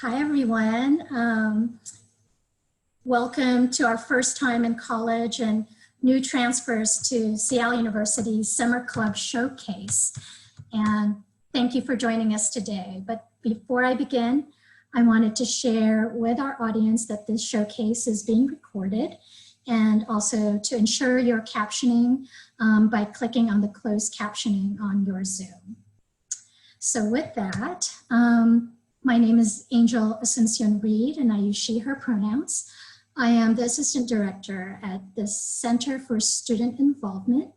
Hi, everyone. Welcome to our first time in college and new transfers to Seattle University's Summer Club Showcase. And thank you for joining us today. But before I begin, I wanted to share with our audience that this showcase is being recorded and also to ensure your captioning by clicking on the closed captioning on your Zoom. So with that, my name is Angel Asuncion Reed, and I use she, her pronouns. I am the Assistant Director at the Center for Student Involvement,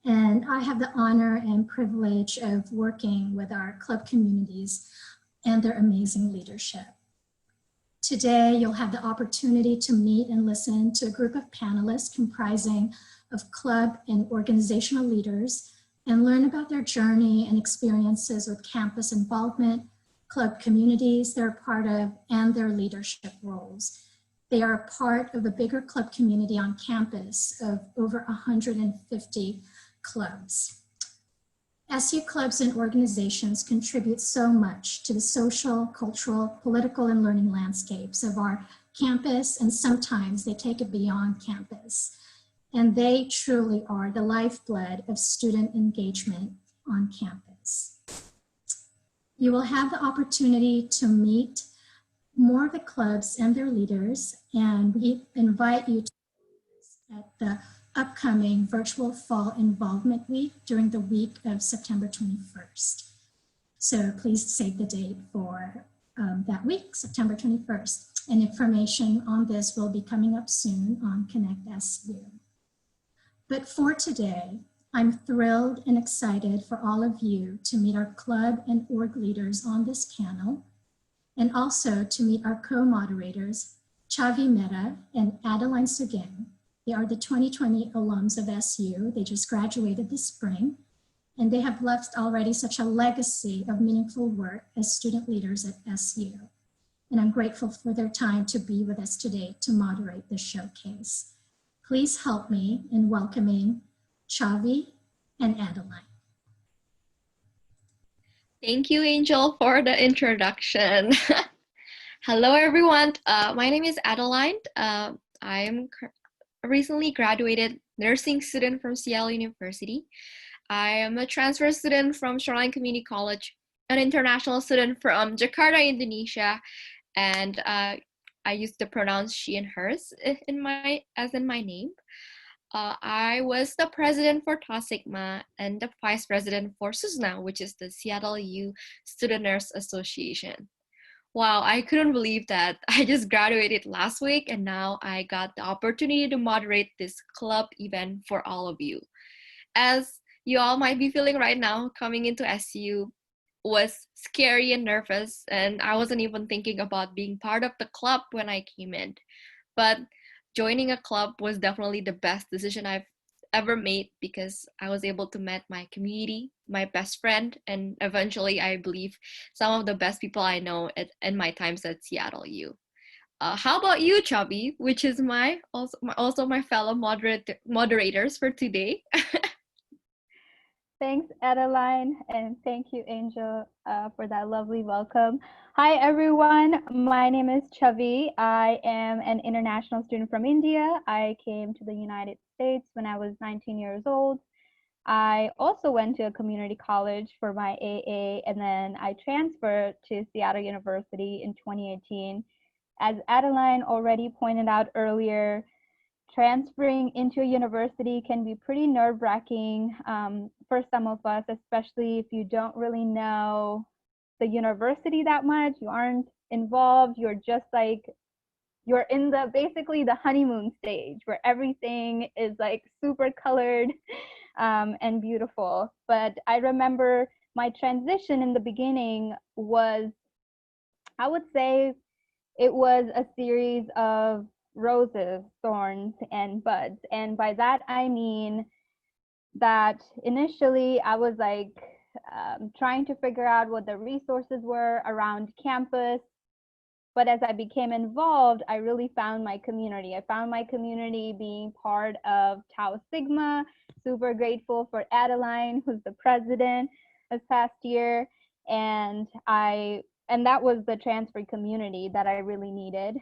and I have the honor and privilege of working with our club communities and their amazing leadership. Today, you'll have the opportunity to meet and listen to a group of panelists comprising of club and organizational leaders and learn about their journey and experiences with campus involvement, club communities they're part of, and their leadership roles. They are a part of a bigger club community on campus of over 150 clubs. SU clubs and organizations contribute so much to the social, cultural, political, and learning landscapes of our campus, and sometimes they take it beyond campus. And they truly are the lifeblood of student engagement on campus. You will have the opportunity to meet more of the clubs and their leaders, and we invite you to at the upcoming virtual Fall Involvement Week during the week of September 21st. So please save the date for that week, September 21st. And information on this will be coming up soon on Connect SU. But for today, I'm thrilled and excited for all of you to meet our club and org leaders on this panel, and also to meet our co-moderators, Chavi Mehta and Adeline Sugin. They are the 2020 alums of SU. They just graduated this spring, and they have left already such a legacy of meaningful work as student leaders at SU. And I'm grateful for their time to be with us today to moderate this showcase. Please help me in welcoming Chavi and Adeline. Thank you, Angel, for the introduction. Hello, everyone. My name is Adeline. I am a recently graduated nursing student from Seattle University. I am a transfer student from Shoreline Community College, an international student from Jakarta, Indonesia, and I use the pronouns she and hers as in my name. I was the president for Tau Sigma and the vice president for SUSNA, which is the Seattle U Student Nurse Association. Wow, I couldn't believe that I just graduated last week and now I got the opportunity to moderate this club event for all of you. As you all might be feeling right now, coming into SU was scary and nervous, and I wasn't even thinking about being part of the club when I came in. But joining a club was definitely the best decision I've ever made because I was able to meet my community, my best friend, and eventually I believe some of the best people I know in my times at Seattle U. How about you, Chubby, which is also my fellow moderators for today? Thanks, Adeline, and thank you, Angel, for that lovely welcome. Hi, everyone. My name is Chavi. I am an international student from India. I came to the United States when I was 19 years old. I also went to a community college for my AA, and then I transferred to Seattle University in 2018. As Adeline already pointed out earlier, transferring into a university can be pretty nerve-wracking for some of us, especially if you don't really know the university that much, you aren't involved, you're just like, you're in basically the honeymoon stage where everything is like super colored and beautiful. But I remember my transition in the beginning was, I would say it was a series of roses, thorns, and buds. And by that, I mean that initially I was like trying to figure out what the resources were around campus. But as I became involved, I really found my community. I found my community being part of Tau Sigma. Super grateful for Adeline, who's the president this past year. And I and that was the transfer community that I really needed,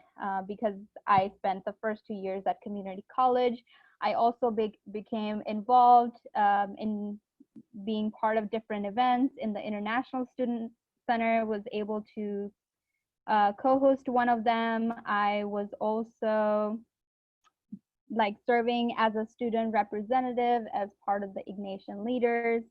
because I spent the first 2 years at community college. I also became involved in being part of different events in the International Student Center, was able to co-host one of them. I was also like serving as a student representative as part of the Ignatian Leaders.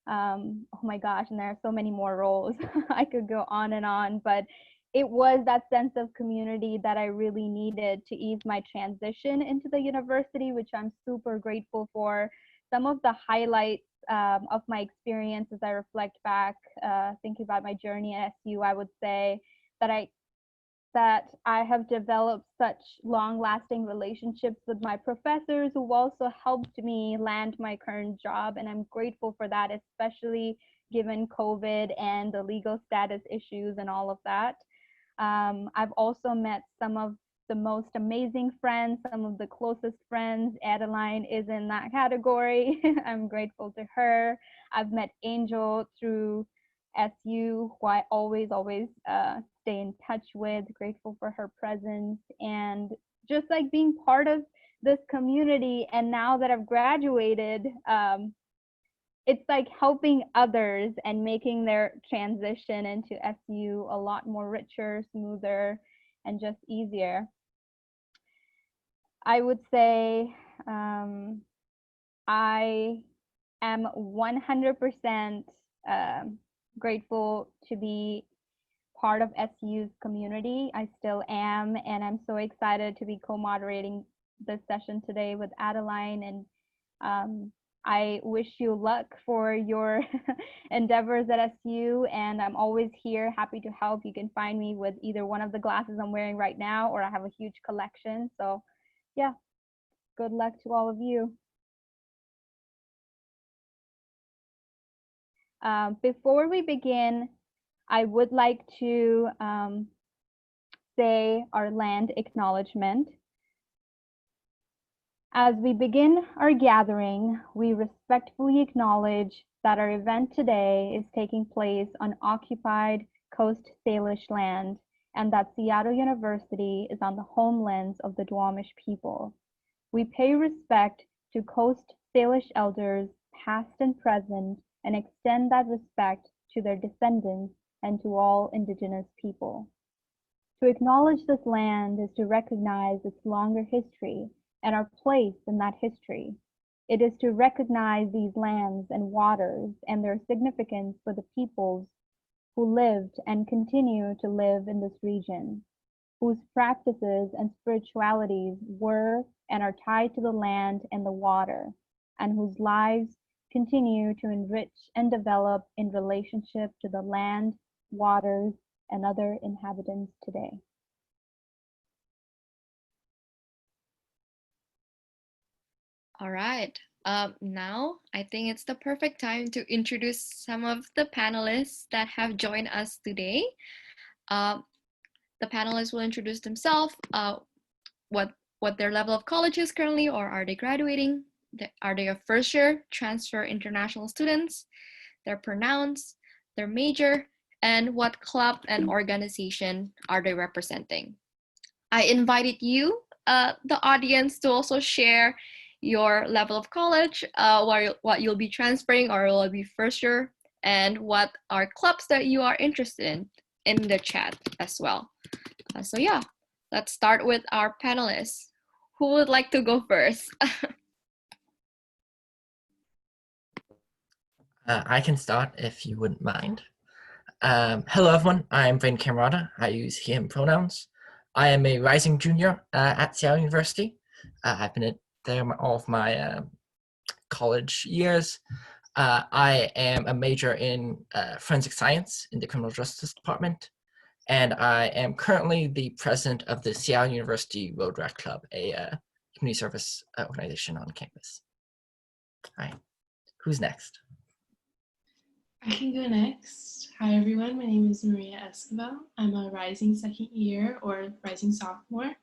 Oh my gosh, and there are so many more roles. I could go on and on, but it was that sense of community that I really needed to ease my transition into the university, which I'm super grateful for. Some of the highlights of my experience as I reflect back, thinking about my journey at SU, I would say that I have developed such long-lasting relationships with my professors who also helped me land my current job, and I'm grateful for that, especially given COVID and the legal status issues and all of that. I've also met some of the most amazing friends, some of the closest friends. Adeline is in that category. I'm grateful to her. I've met Angel through SU, who I always stay in touch with, grateful for her presence, and just like being part of this community. And now that I've graduated, it's like helping others and making their transition into SU a lot more richer, smoother, and just easier. I would say I am 100% grateful to be part of SU's community. I still am, and I'm so excited to be co-moderating this session today with Adeline, and I wish you luck for your endeavors at SU, and I'm always here, happy to help. You can find me with either one of the glasses I'm wearing right now, or I have a huge collection. So yeah, good luck to all of you. Before we begin, I would like to say our land acknowledgement. As we begin our gathering, we respectfully acknowledge that our event today is taking place on occupied Coast Salish land, and that Seattle University is on the homelands of the Duwamish people. We pay respect to Coast Salish elders, past and present, and extend that respect to their descendants and to all Indigenous people. To acknowledge this land is to recognize its longer history and our place in that history. It is to recognize these lands and waters and their significance for the peoples who lived and continue to live in this region, whose practices and spiritualities were and are tied to the land and the water, and whose lives continue to enrich and develop in relationship to the land, waters, and other inhabitants today. All right. Now, I think it's the perfect time to introduce some of the panelists that have joined us today. The panelists will introduce themselves, what their level of college is currently, or are they graduating? Are they a first-year transfer international students? Their pronouns, their major, and what club and organization are they representing? I invited you, the audience, to also share your level of college, what you'll be transferring or will be first year, and what are clubs that you are interested in the chat as well. So yeah, let's start with our panelists. Who would like to go first? I can start if you wouldn't mind. Hello everyone, I'm Vane Camerata. I use him pronouns. I am a rising junior at Seattle University. I've been there all of my college years. I am a major in forensic science in the criminal justice department, and I am currently the president of the Seattle University Road Rat Club, a community service organization on campus. All right, who's next? I can go next. Hi everyone, my name is Maria Escobar. I'm a rising second year or rising sophomore.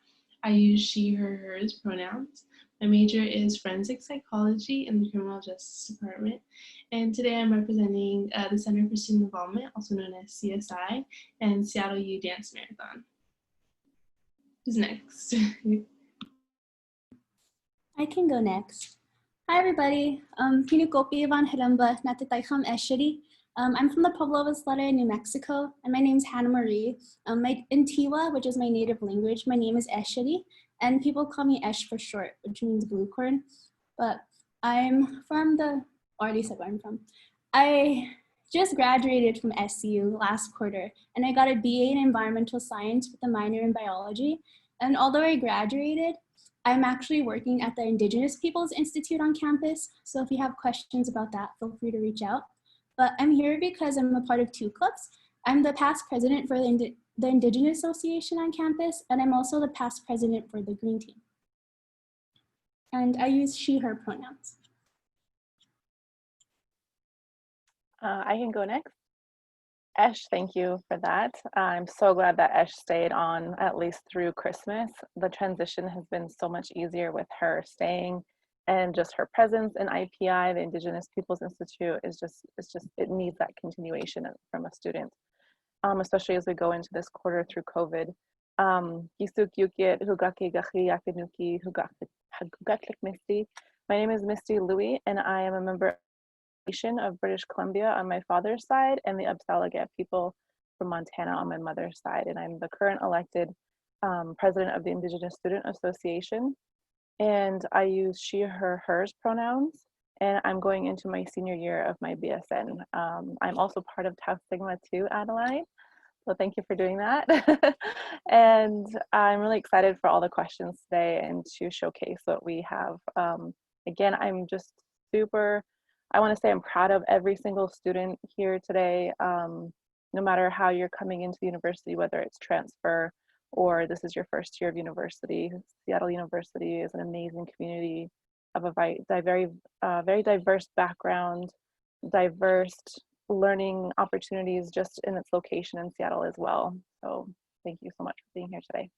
I use she, her, hers pronouns. My major is forensic psychology in the criminal justice department. And today I'm representing the Center for Student Involvement, also known as CSI, and Seattle U Dance Marathon. Who's next? I can go next. Hi, everybody. Pinukopi Ivan Hiramba, Natitaykham Eshiri. I'm from the Pueblo of Isleta, New Mexico, and my name is Hannah Marie. In Tiwa, which is my native language, my name is Eshiri, and people call me Esh for short, which means blue corn. But I'm from already said where I'm from. I just graduated from SCU last quarter, and I got a BA in environmental science with a minor in biology. And although I graduated, I'm actually working at the Indigenous Peoples Institute on campus. So if you have questions about that, feel free to reach out. But I'm here because I'm a part of two clubs. I'm the past president for the Indigenous Association on campus, and I'm also the past president for the Green Team. And I use she, her pronouns. I can go next. Esh, thank you for that. I'm so glad that Esh stayed on at least through Christmas. The transition has been so much easier with her staying, and just her presence in IPI, the Indigenous Peoples Institute, it needs that continuation from a student, especially as we go into this quarter through COVID. My name is Misty Louie, and I am a member of British Columbia on my father's side, and the Upsalagat people from Montana on my mother's side. And I'm the current elected president of the Indigenous Student Association. And I use she, her, hers pronouns. And I'm going into my senior year of my BSN. I'm also part of Tau Sigma 2, Adeline. So thank you for doing that. And I'm really excited for all the questions today and to showcase what we have. Again, I'm just I want to say I'm proud of every single student here today, no matter how you're coming into the university, whether it's transfer or this is your first year of university. Seattle University is an amazing community of a very diverse background, diverse learning opportunities just in its location in Seattle as well. So thank you so much for being here today.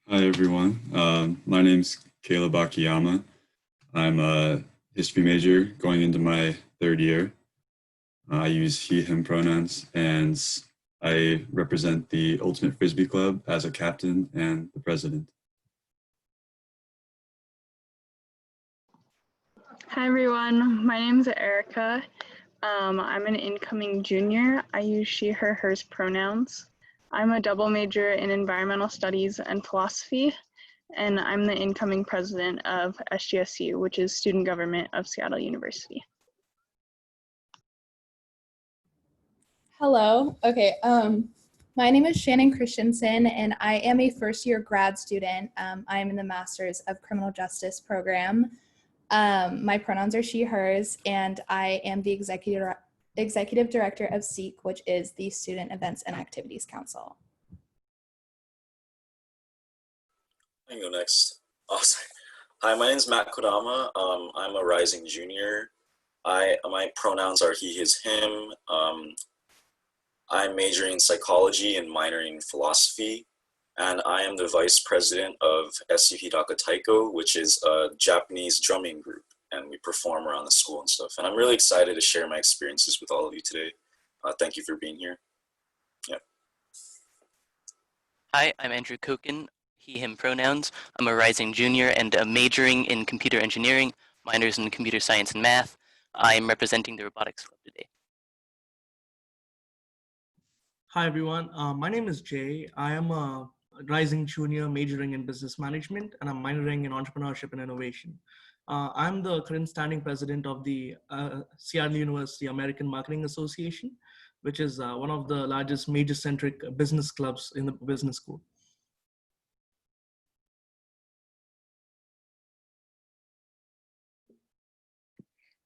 Hi everyone, my name's Caleb Akiyama. I'm a history major going into my third year. I use he, him pronouns, and I represent the Ultimate Frisbee Club as a captain and the president. Hi everyone, my name is Erica. I'm an incoming junior. I use she, her, hers pronouns. I'm a double major in environmental studies and philosophy, and I'm the incoming president of SGSU, which is Student Government of Seattle University. Hello. Okay. My name is Shannon Christensen, and I am a first-year grad student. I am in the Masters of Criminal Justice program. My pronouns are she, hers, and I am the executive director of SEEK, which is the Student Events and Activities Council. I can go next. Awesome. Hi, my name is Matt Kodama. I'm a rising junior. My pronouns are he, his, him. I'm majoring in psychology and minoring in philosophy. And I am the vice president of SCP Daka Taiko, which is a Japanese drumming group. And we perform around the school and stuff. And I'm really excited to share my experiences with all of you today. Thank you for being here. Yep. Hi, I'm Andrew Koken, he, him pronouns. I'm a rising junior and majoring in computer engineering, minors in computer science and math. I'm representing the robotics club today. Hi everyone, my name is Jay. I am a rising junior majoring in business management, and I'm minoring in entrepreneurship and innovation. I'm the current standing president of the Seattle University American Marketing Association, which is one of the largest major-centric business clubs in the business school.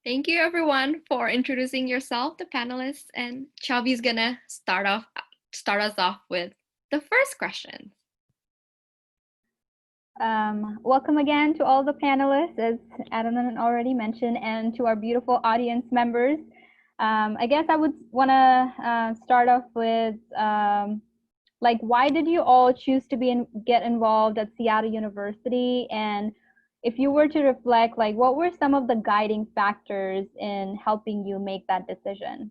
Thank you everyone for introducing yourself, the panelists, and Chavi's gonna start us off with the first question. Welcome again to all the panelists, as Adeline already mentioned, and to our beautiful audience members. I guess I would want to start off with like why did you all choose to get involved at Seattle University? And if you were to reflect, like what were some of the guiding factors in helping you make that decision?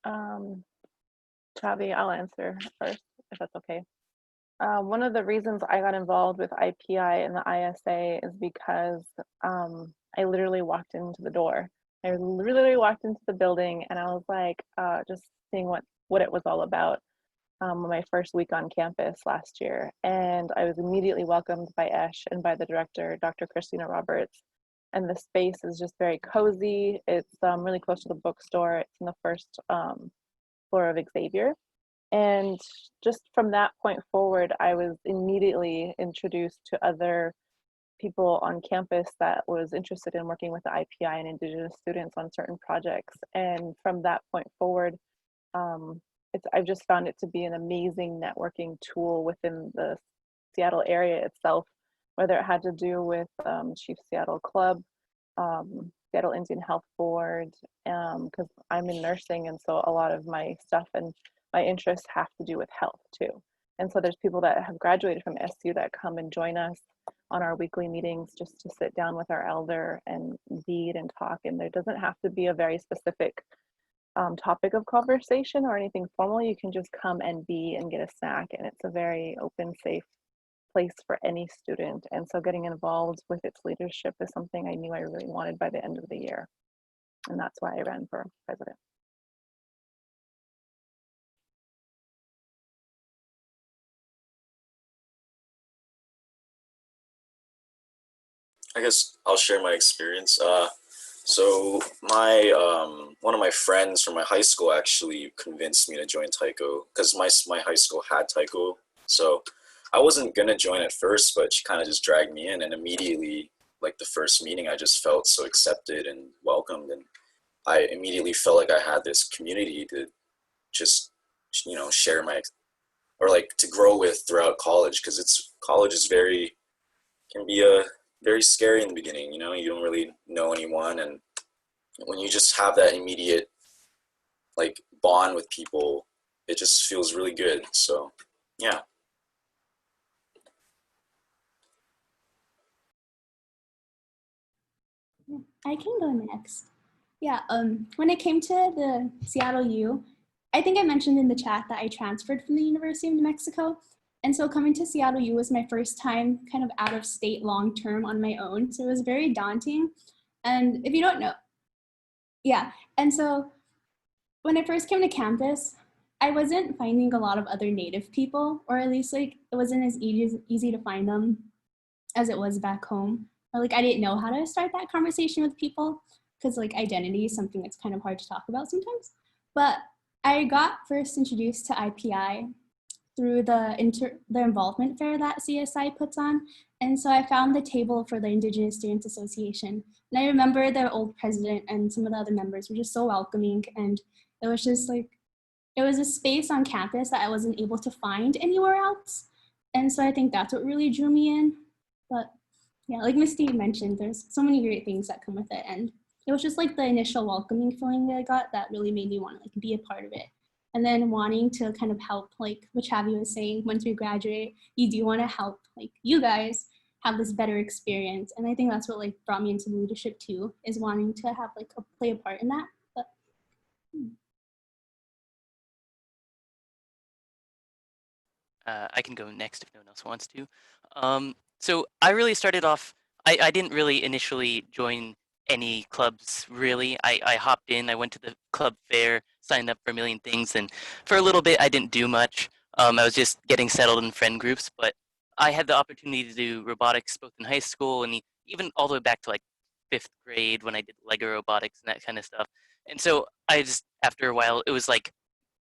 Chavi, I'll answer first, if that's okay. One of the reasons I got involved with IPI and the ISA is because I literally walked into the door. I literally walked into the building and I was like, just seeing what it was all about my first week on campus last year. And I was immediately welcomed by Esh and by the director, Dr. Christina Roberts. And the space is just very cozy. It's really close to the bookstore. It's in the first floor of Xavier. And just from that point forward, I was immediately introduced to other people on campus that was interested in working with the IPI and Indigenous students on certain projects. And from that point forward, I've just found it to be an amazing networking tool within the Seattle area itself, whether it had to do with Chief Seattle Club, Seattle Indian Health Board, because I'm in nursing, and so a lot of my stuff and my interests have to do with health too. And so there's people that have graduated from SU that come and join us on our weekly meetings just to sit down with our elder and read and talk. And there doesn't have to be a very specific topic of conversation or anything formal. You can just come and be and get a snack, and it's a very open, safe place for any student. And so getting involved with its leadership is something I knew I really wanted by the end of the year. And that's why I ran for president. I guess I'll share my experience. So my one of my friends from my high school actually convinced me to join Taiko because my high school had Taiko. So I wasn't gonna join at first, but she kind of just dragged me in, and immediately, like the first meeting, I just felt so accepted and welcomed, and I immediately felt like I had this community to just share my or like to grow with throughout college, because college is can be very scary in the beginning. You don't really know anyone, and when you just have that immediate like bond with people, it just feels really good. So yeah. I can go next. Yeah, when it came to the Seattle U, I think I mentioned in the chat that I transferred from the University of New Mexico. And so coming to Seattle U was my first time kind of out of state long term on my own. So it was very daunting. And if you don't know, yeah. And so when I first came to campus, I wasn't finding a lot of other Native people, or at least like it wasn't as easy to find them as it was back home. Or like I didn't know how to start that conversation with people because like identity is something that's kind of hard to talk about sometimes. But I got first introduced to IPI through the involvement fair that CSI puts on. And so I found the table for the Indigenous Students Association. And I remember the old president and some of the other members were just so welcoming. And it was just like, it was a space on campus that I wasn't able to find anywhere else. And so I think that's what really drew me in. But yeah, like Misty mentioned, there's so many great things that come with it. And it was just like the initial welcoming feeling that I got that really made me want to like be a part of it. And then wanting to kind of help, like what Chavi was saying, once we graduate, you do want to help like you guys have this better experience. And I think that's what like brought me into leadership too, is wanting to have like play a part in that. But I can go next if no one else wants to. So I really started off, I didn't really initially join any clubs really. I hopped in, I went to the club fair, signed up for a million things, and for a little bit I didn't do much. I was just getting settled in friend groups, but I had the opportunity to do robotics both in high school and even all the way back to like 5th grade when I did Lego robotics and that kind of stuff. And so I just, after a while, it was like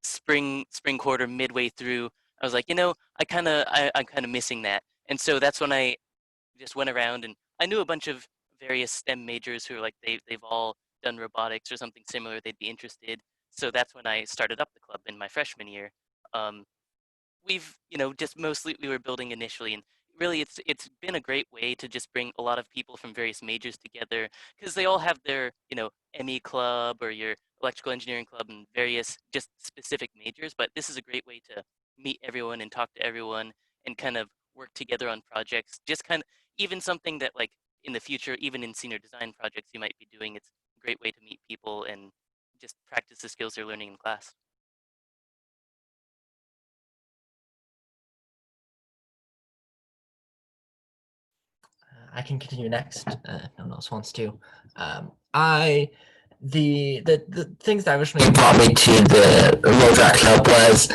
spring quarter midway through, I was like, I'm kind of missing that. And so that's when I just went around and I knew a bunch of various STEM majors who are like, they've all done robotics or something similar, they'd be interested. So that's when I started up the club in my freshman year. We've, just mostly we were building initially, and really it's been a great way to just bring a lot of people from various majors together, because they all have their, ME club or your electrical engineering club and various just specific majors. But this is a great way to meet everyone and talk to everyone and kind of work together on projects. Just kind of even something that, like, in the future, even in senior design projects you might be doing, it's a great way to meet people and just practice the skills they're learning in class. I can continue next. If no one else wants to. I the things that originally brought me to the Road Club was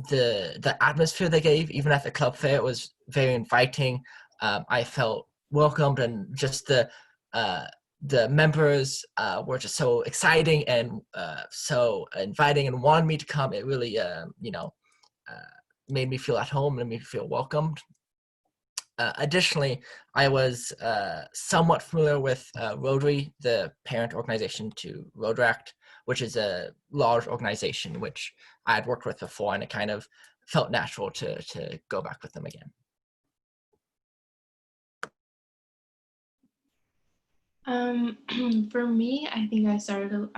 the atmosphere they gave. Even at the club fair, it was very inviting. I felt welcomed, and just the members were just so exciting and so inviting and wanted me to come. It really made me feel at home and made me feel welcomed. Additionally, I was somewhat familiar with Rotary, the parent organization to Rotaract, which is a large organization which I had worked with before, and it kind of felt natural to go back with them again. For me, I think I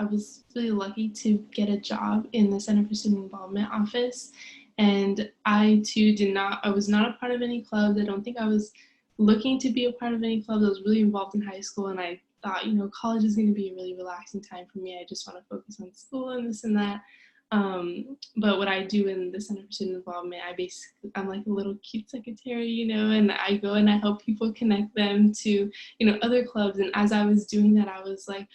was really lucky to get a job in the Center for Student Involvement office. And I too I was not a part of any clubs. I don't think I was looking to be a part of any clubs. I was really involved in high school, and I thought, college is going to be a really relaxing time for me. I just want to focus on school and this and that. But what I do in the Center for Student Involvement, I'm like a little cute secretary, and I go and I help people connect them to, other clubs. And as I was doing that, I was like,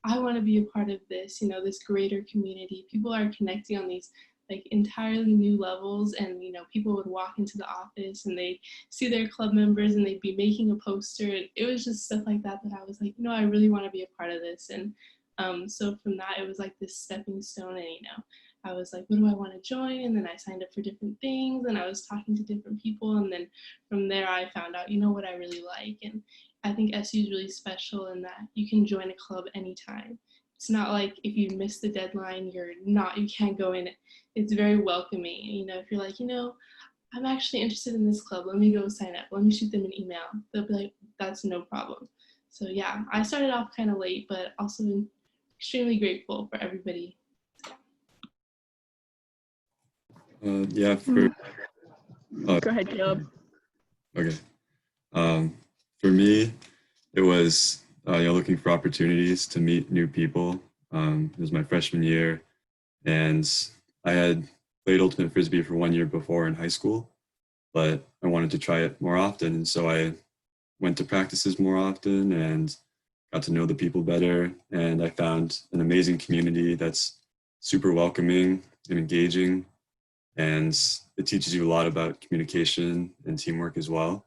I want to be a part of this, this greater community. People are connecting on these like entirely new levels, and people would walk into the office and they'd see their club members and they'd be making a poster, and it was just stuff like that I was like, I really want to be a part of this. And so from that, it was like this stepping stone, and I was like, what do I want to join? And then I signed up for different things, and I was talking to different people, and then from there I found out what I really like. And I think SU is really special in that you can join a club anytime. It's not like if you miss the deadline, you can't go in. It's very welcoming. If you're like, I'm actually interested in this club, let me go sign up. Let me shoot them an email. They'll be like, that's no problem. So yeah, I started off kind of late, but also extremely grateful for everybody. Yeah, Go ahead, Caleb. Okay. For me, it was looking for opportunities to meet new people. It was my freshman year, and I had played Ultimate Frisbee for 1 year before in high school, but I wanted to try it more often. And so I went to practices more often and got to know the people better. And I found an amazing community that's super welcoming and engaging. And it teaches you a lot about communication and teamwork as well.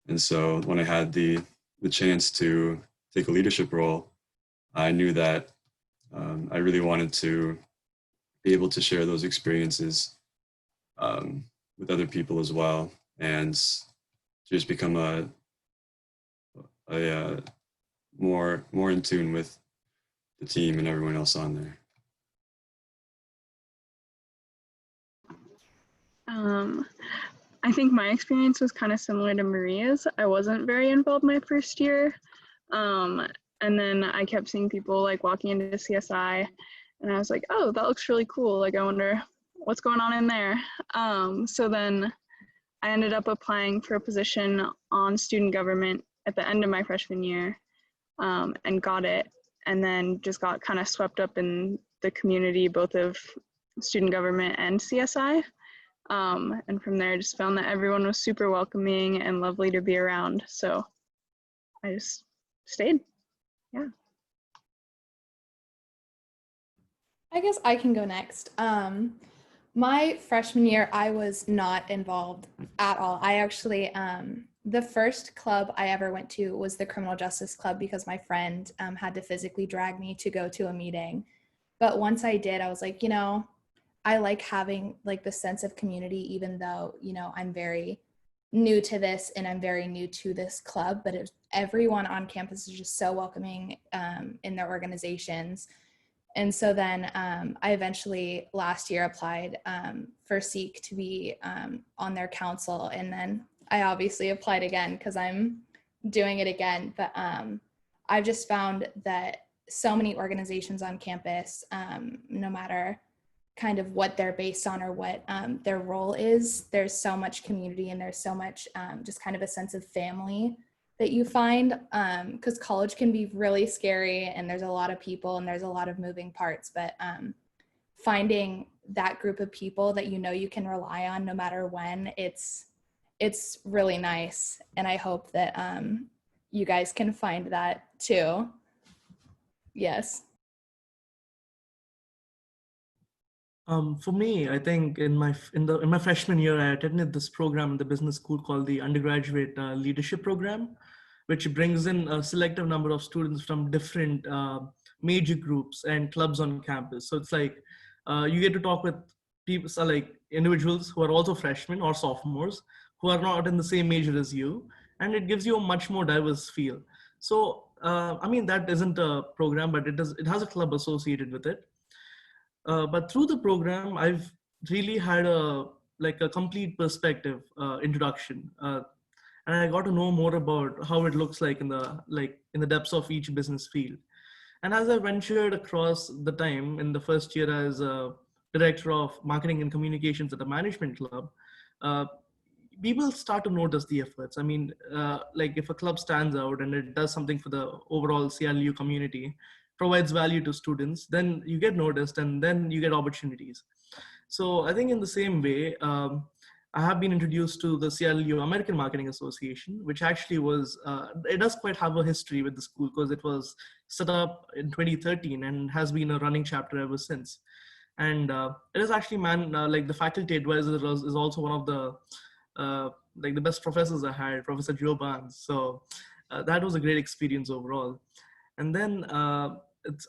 And so when I had the chance to take a leadership role, I knew that I really wanted to be able to share those experiences with other people as well, and just become a more in tune with the team and everyone else on there. I think my experience was kind of similar to Maria's. I wasn't very involved my first year. And then I kept seeing people like walking into CSI, and I was like, oh, that looks really cool. Like, I wonder what's going on in there. So then I ended up applying for a position on student government at the end of my freshman year, and got it. And then just got kind of swept up in the community, both of student government and CSI. And from there, I just found that everyone was super welcoming and lovely to be around. So I just stayed. Yeah. I guess I can go next. My freshman year, I was not involved at all. I actually, the first club I ever went to was the Criminal Justice Club, because my friend had to physically drag me to go to a meeting. But once I did, I was like, I like having like the sense of community, even though, I'm very new to this and I'm very new to this club, but everyone on campus is just so welcoming in their organizations. And so then I eventually last year applied for SEEK to be on their council. And then I obviously applied again because I'm doing it again, but I've just found that so many organizations on campus, no matter kind of what they're based on or what their role is, there's so much community and there's so much just kind of a sense of family that you find, because college can be really scary and there's a lot of people and there's a lot of moving parts, but finding that group of people that you know you can rely on no matter when, it's really nice. And I hope that you guys can find that too. Yes. For me, I think in my freshman year, I attended this program in the business school called the Undergraduate Leadership Program, which brings in a selective number of students from different major groups and clubs on campus. So it's like you get to talk with people, so like individuals who are also freshmen or sophomores who are not in the same major as you, and it gives you a much more diverse feel. So I mean, that isn't a program, but it has a club associated with it. But through the program, I've really had a complete perspective introduction, and I got to know more about how it looks like in the depths of each business field. And as I ventured across the time in the first year as a director of marketing and communications at a management club, uh, people start to notice the efforts. I mean, like if a club stands out and it does something for the overall CLU community, provides value to students, then you get noticed and then you get opportunities. So I think in the same way, I have been introduced to the CLU American Marketing Association, which actually was, it does quite have a history with the school because it was set up in 2013 and has been a running chapter ever since. And it is actually, like the faculty advisor is also one of the like the best professors I had, Professor Joe Barnes. So that was a great experience overall. And then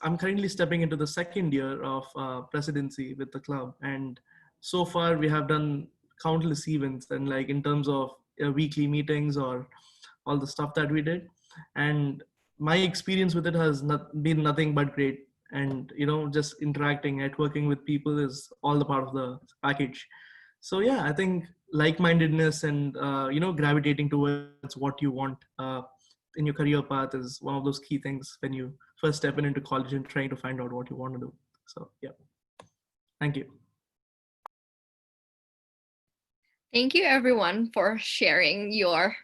I'm currently stepping into the second year of presidency with the club. And so far we have done countless events, and like in terms of weekly meetings or all the stuff that we did. And my experience with it has been nothing but great. And, you know, just interacting, networking with people is all the part of the package. So yeah, I think like-mindedness and you know, gravitating towards what you want in your career path is one of those key things when you first step into college and trying to find out what you want to do. So yeah, thank you. Thank you everyone for sharing your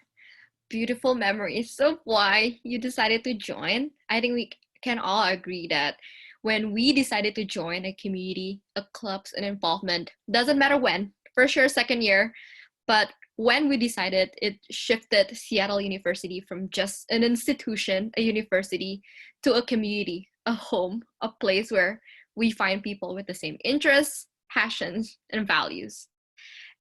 beautiful memories of why you decided to join. I think we can all agree that when we decided to join a community, a club's an involvement, doesn't matter when, for sure second year, but when we decided, it shifted Seattle University from just an institution, a university, to a community, a home, a place where we find people with the same interests, passions, and values.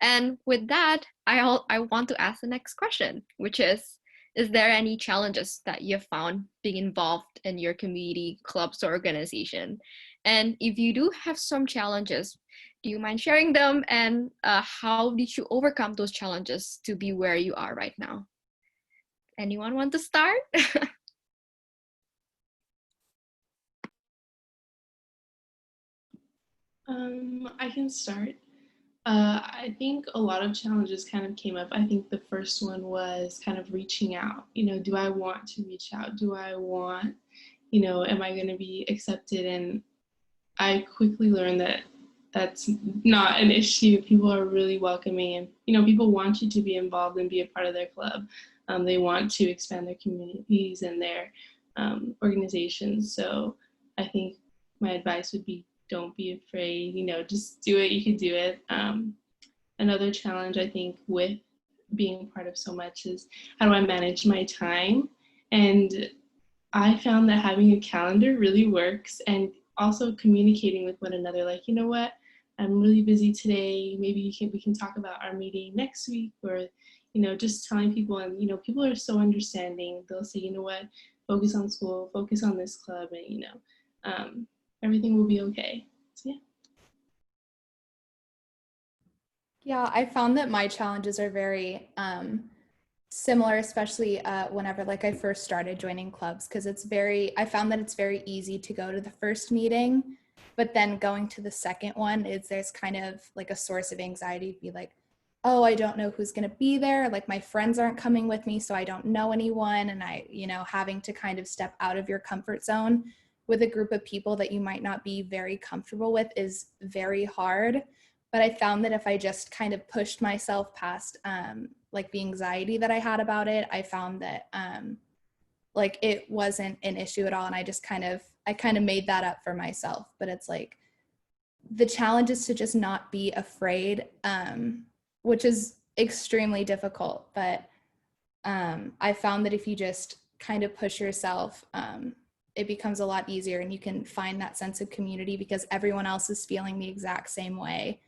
And with that, I want to ask the next question, which is there any challenges that you have found being involved in your community, clubs, or organization? And if you do have some challenges, do you mind sharing them? And how did you overcome those challenges to be where you are right now? Anyone want to start? I can start. I think a lot of challenges kind of came up. I think the first one was kind of reaching out. You know, do I want to reach out? Do I want, you know, am I going to be accepted? And I quickly learned that that's not an issue. People are really welcoming, and, you know, people want you to be involved and be a part of their club. They want to expand their communities and their organizations. So I think my advice would be, don't be afraid, you know, just do it, you can do it. Another challenge I think with being part of so much is, how do I manage my time? And I found that having a calendar really works, and also communicating with one another, like, you know what, I'm really busy today, maybe we can talk about our meeting next week, or, you know, just telling people. And, you know, people are so understanding. They'll say, you know what, focus on school, focus on this club, and, you know, everything will be okay. So yeah. Yeah, I found that my challenges are very similar, especially whenever like I first started joining clubs, because I found that it's very easy to go to the first meeting, but then going to the second one there's kind of like a source of anxiety to be like, oh, I don't know who's going to be there. Like my friends aren't coming with me, so I don't know anyone. And having to kind of step out of your comfort zone with a group of people that you might not be very comfortable with is very hard. But I found that if I just kind of pushed myself past like the anxiety that I had about it, I found that like it wasn't an issue at all. And I kind of made that up for myself. But it's like, the challenge is to just not be afraid, which is extremely difficult. But I found that if you just kind of push yourself, it becomes a lot easier, and you can find that sense of community because everyone else is feeling the exact same way,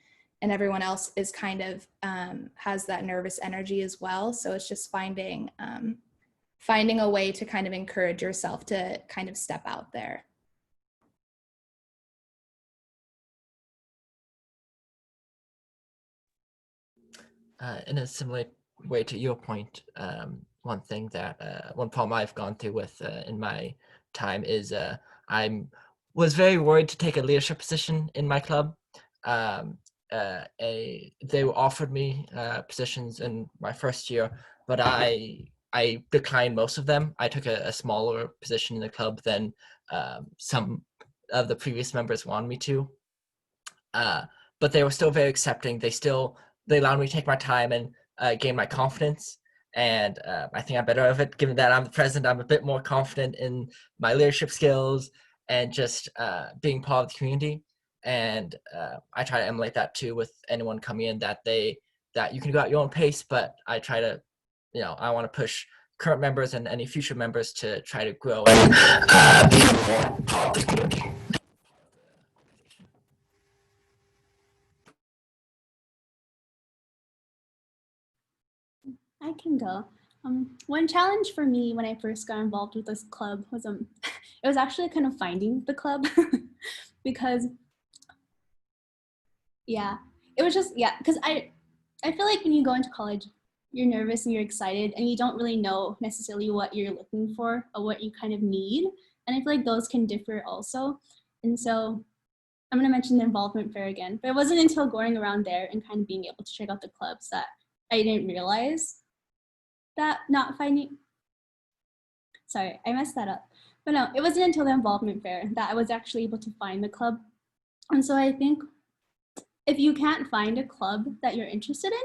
and everyone else is kind of has that nervous energy as well. So it's just finding a way to kind of encourage yourself to kind of step out there. In a similar way to your point, one problem I've gone through with in my time is was very worried to take a leadership position in my club. They offered me positions in my first year, but I declined most of them. I took a smaller position in the club than some of the previous members wanted me to. But they were still very accepting. They allowed me to take my time and gain my confidence. And I think I'm better of it, given that I'm the president. I'm a bit more confident in my leadership skills and just being part of the community. And I try to emulate that too with anyone coming in, that you can go at your own pace, but I try to, I want to push current members and any future members to try to grow and become more part of the community. I can go. One challenge for me when I first got involved with this club was it was actually kind of finding the club because it was just because I feel like when you go into college, you're nervous and you're excited and you don't really know necessarily what you're looking for or what you kind of need, and I feel like those can differ also. And so I'm going to mention the involvement fair again, but it wasn't until going around there and kind of being able to check out the clubs that I didn't realize that sorry, I messed that up. But no, it wasn't until the involvement fair that I was actually able to find the club. And so I think if you can't find a club that you're interested in,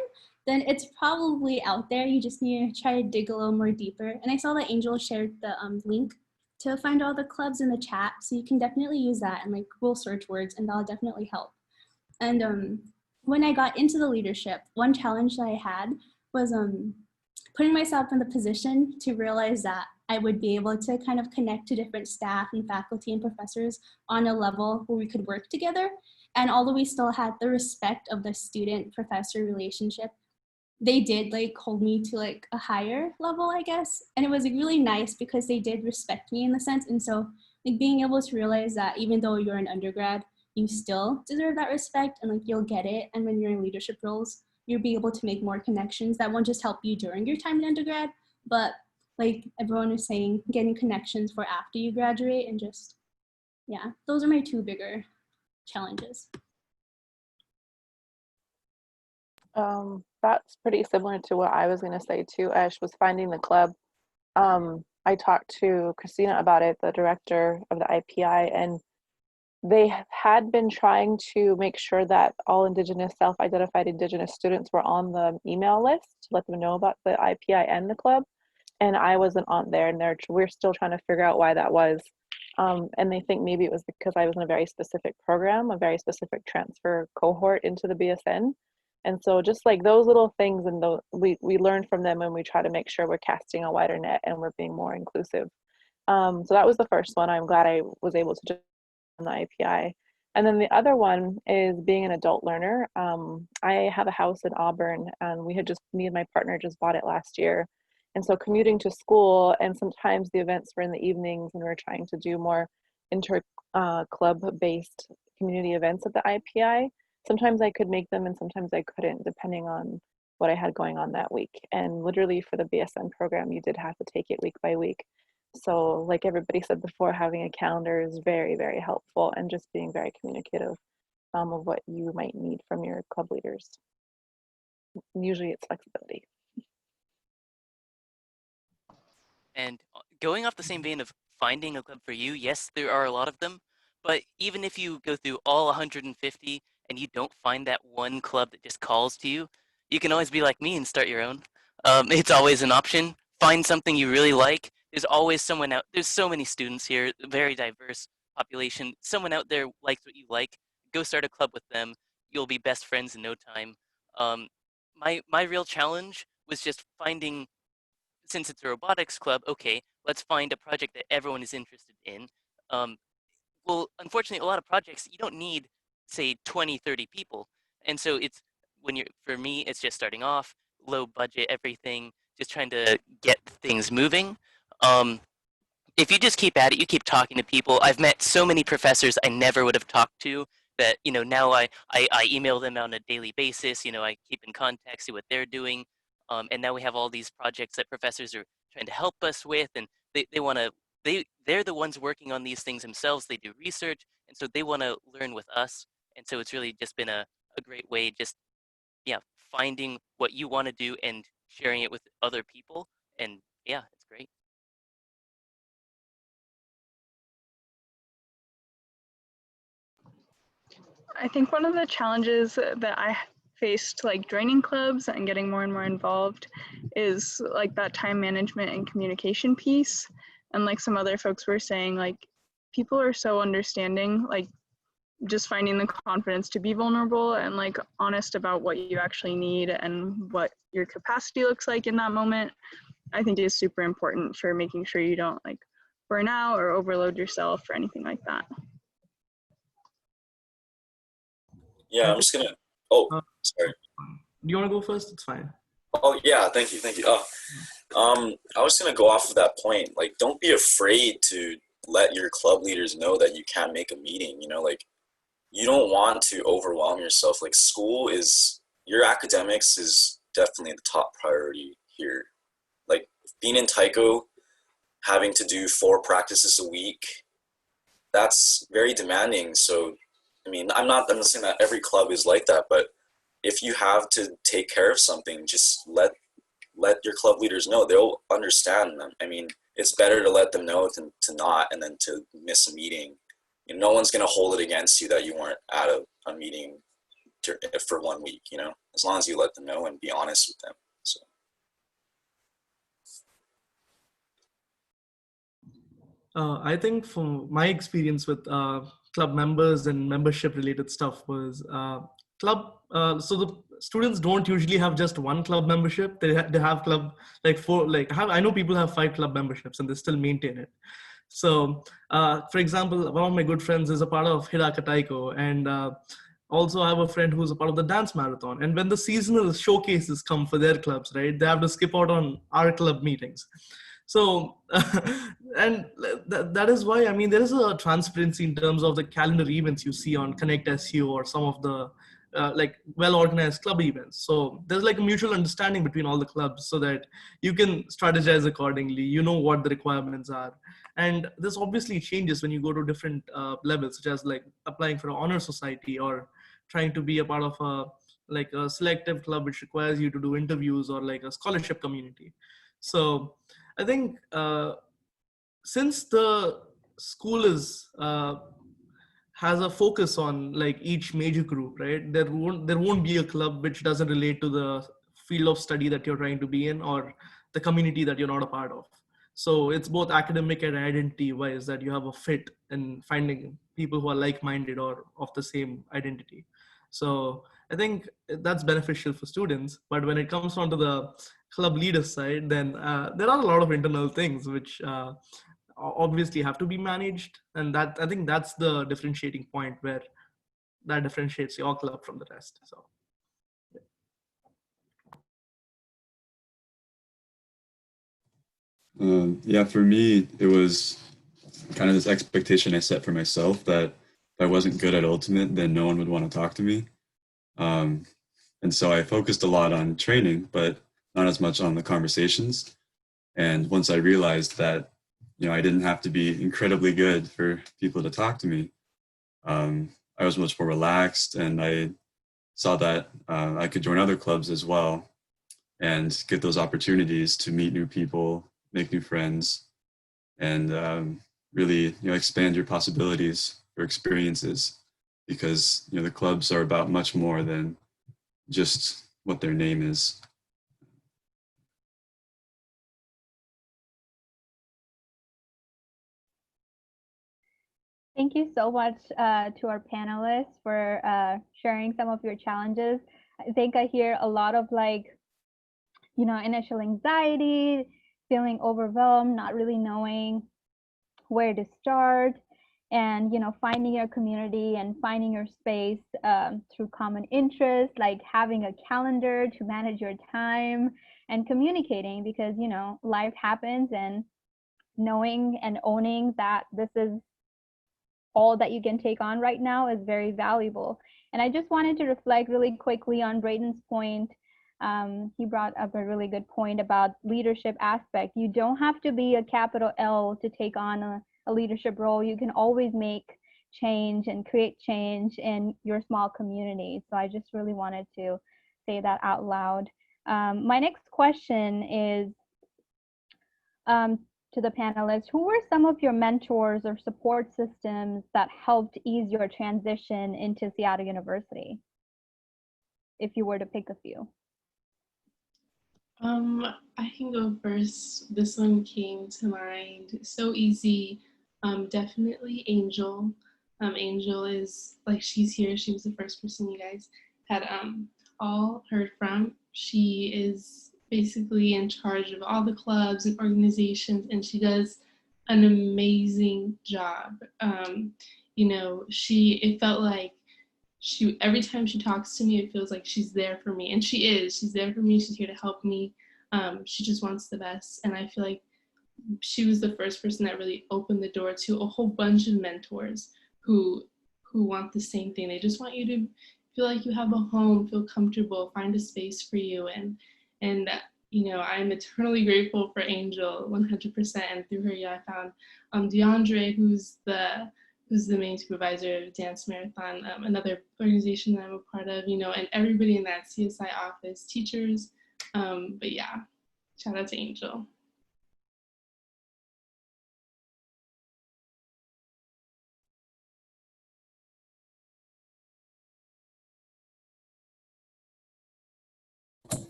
then it's probably out there. You just need to try to dig a little more deeper. And I saw that Angel shared the link to find all the clubs in the chat. So you can definitely use that and like Google search words, and that'll definitely help. And when I got into the leadership, one challenge that I had was putting myself in the position to realize that I would be able to kind of connect to different staff and faculty and professors on a level where we could work together. And although we still had the respect of the student-professor relationship, they did like hold me to like a higher level, I guess. And it was really nice because they did respect me in the sense. And so like being able to realize that even though you're an undergrad, you still deserve that respect and like you'll get it. And when you're in leadership roles, you'll be able to make more connections that won't just help you during your time in undergrad, but like everyone is saying, getting connections for after you graduate. And just, those are my two bigger challenges. That's pretty similar to what I was going to say too, Ash, was finding the club. I talked to Christina about it, the director of the IPI, and they had been trying to make sure that all Indigenous, self-identified Indigenous students were on the email list to let them know about the IPI and the club. And I wasn't on there, and we're still trying to figure out why that was. And they think maybe it was because I was in a very specific program, a very specific transfer cohort into the BSN. And so just like those little things, and we learn from them, and we try to make sure we're casting a wider net and we're being more inclusive. So that was the first one. I'm glad I was able to just on the IPI. And then the other one is being an adult learner. I have a house in Auburn, and me and my partner just bought it last year. And so commuting to school, and sometimes the events were in the evenings, and we're trying to do more club-based community events at the IPI. Sometimes I could make them and sometimes I couldn't, depending on what I had going on that week. And literally for the BSN program, you did have to take it week by week. So like everybody said before, having a calendar is very, very helpful, and just being very communicative of what you might need from your club leaders. usually it's flexibility. And going off the same vein of finding a club for you, yes, there are a lot of them. But even if you go through all 150 and you don't find that one club that just calls to you, you can always be like me and start your own. It's always an option. Find something you really like. There's always someone out. There's so many students here, very diverse population. Someone out there likes what you like. Go start a club with them. You'll be best friends in no time. Um, my real challenge was just finding, since it's a robotics club, okay, let's find a project that everyone is interested in. Um, well, unfortunately, a lot of projects, you don't need, say, 20, 30 people. And so it's, for me, it's just starting off, low budget, everything, just trying to get things moving. Um, if you just keep at it, you keep talking to people. I've met so many professors I never would have talked to that, now I email them on a daily basis. I keep in contact, see what they're doing. And now we have all these projects that professors are trying to help us with, and they want to, they're the ones working on these things themselves. They do research, and so they want to learn with us. And so it's really just been a great way, just, yeah, finding what you want to do and sharing it with other people. And yeah, it's great. I think one of the challenges that I faced like joining clubs and getting more and more involved is like that time management and communication piece. And like some other folks were saying, like people are so understanding, like just finding the confidence to be vulnerable and like honest about what you actually need and what your capacity looks like in that moment, I think is super important for making sure you don't like burn out or overload yourself or anything like that. Yeah, I'm just gonna, oh, sorry. Do you want to go first? It's fine. Oh yeah, thank you. I was gonna go off of that point. Like, don't be afraid to let your club leaders know that you can't make a meeting. Like, you don't want to overwhelm yourself. Like, your academics is definitely the top priority here. Like, being in Taiko, having to do 4 practices a week, that's very demanding. So, I mean, I'm not saying that every club is like that, but if you have to take care of something, just let your club leaders know. They'll understand them. I mean, it's better to let them know than to not, and then to miss a meeting. No one's going to hold it against you that you weren't at a meeting for 1 week, as long as you let them know and be honest with them. So. I think from my experience with club members and membership related stuff was so the students don't usually have just one club membership. They have club I know people have 5 club memberships and they still maintain it. So for example, one of my good friends is a part of Hiraka Taiko, and also I have a friend who's a part of the dance marathon. And when the seasonal showcases come for their clubs, right, they have to skip out on our club meetings. So, and that is why, I mean, there is a transparency in terms of the calendar events you see on Connect SU or some of the well-organized club events. So there's like a mutual understanding between all the clubs so that you can strategize accordingly, what the requirements are. And this obviously changes when you go to different levels, such as like applying for an honor society or trying to be a part of a selective club, which requires you to do interviews, or like a scholarship community. So I think since the school has a focus on like each major group, right? There won't be a club which doesn't relate to the field of study that you're trying to be in or the community that you're not a part of. So it's both academic and identity wise that you have a fit in finding people who are like-minded or of the same identity. So I think that's beneficial for students. But when it comes down to the club leader side, then there are a lot of internal things which obviously have to be managed, and that I think that's the differentiating point where that differentiates your club from the rest. So yeah, for me it was kind of this expectation I set for myself that if I wasn't good at Ultimate, then no one would want to talk to me, and so I focused a lot on training but not as much on the conversations. And once I realized that I didn't have to be incredibly good for people to talk to me, I was much more relaxed, and I saw that I could join other clubs as well and get those opportunities to meet new people, make new friends, and really, expand your possibilities or experiences, because the clubs are about much more than just what their name is. Thank you so much to our panelists for sharing some of your challenges. I think I hear a lot of initial anxiety, feeling overwhelmed, not really knowing where to start, and finding your community and finding your space through common interests, like having a calendar to manage your time and communicating, because life happens, and knowing and owning that this is all that you can take on right now is very valuable. And I just wanted to reflect really quickly on Braden's point. He brought up a really good point about leadership aspect. You don't have to be a capital L to take on a leadership role. You can always make change and create change in your small community. So I just really wanted to say that out loud. My next question is, to the panelists, who were some of your mentors or support systems that helped ease your transition into Seattle University? If you were to pick a few. I can go first. This one came to mind so easy. Definitely Angel. Angel is, like, she's here. She was the first person you guys had all heard from. She is basically in charge of all the clubs and organizations, and she does an amazing job. It felt like every time she talks to me, it feels like she's there for me, and she's there for me. She's here to help me. She just wants the best, and I feel like she was the first person that really opened the door to a whole bunch of mentors who want the same thing. They just want you to feel like you have a home, feel comfortable, find a space for you. And I'm eternally grateful for Angel 100%. And through her, I found DeAndre, who's the main supervisor of Dance Marathon, another organization that I'm a part of, and everybody in that CSI office, teachers. But yeah, shout out to Angel.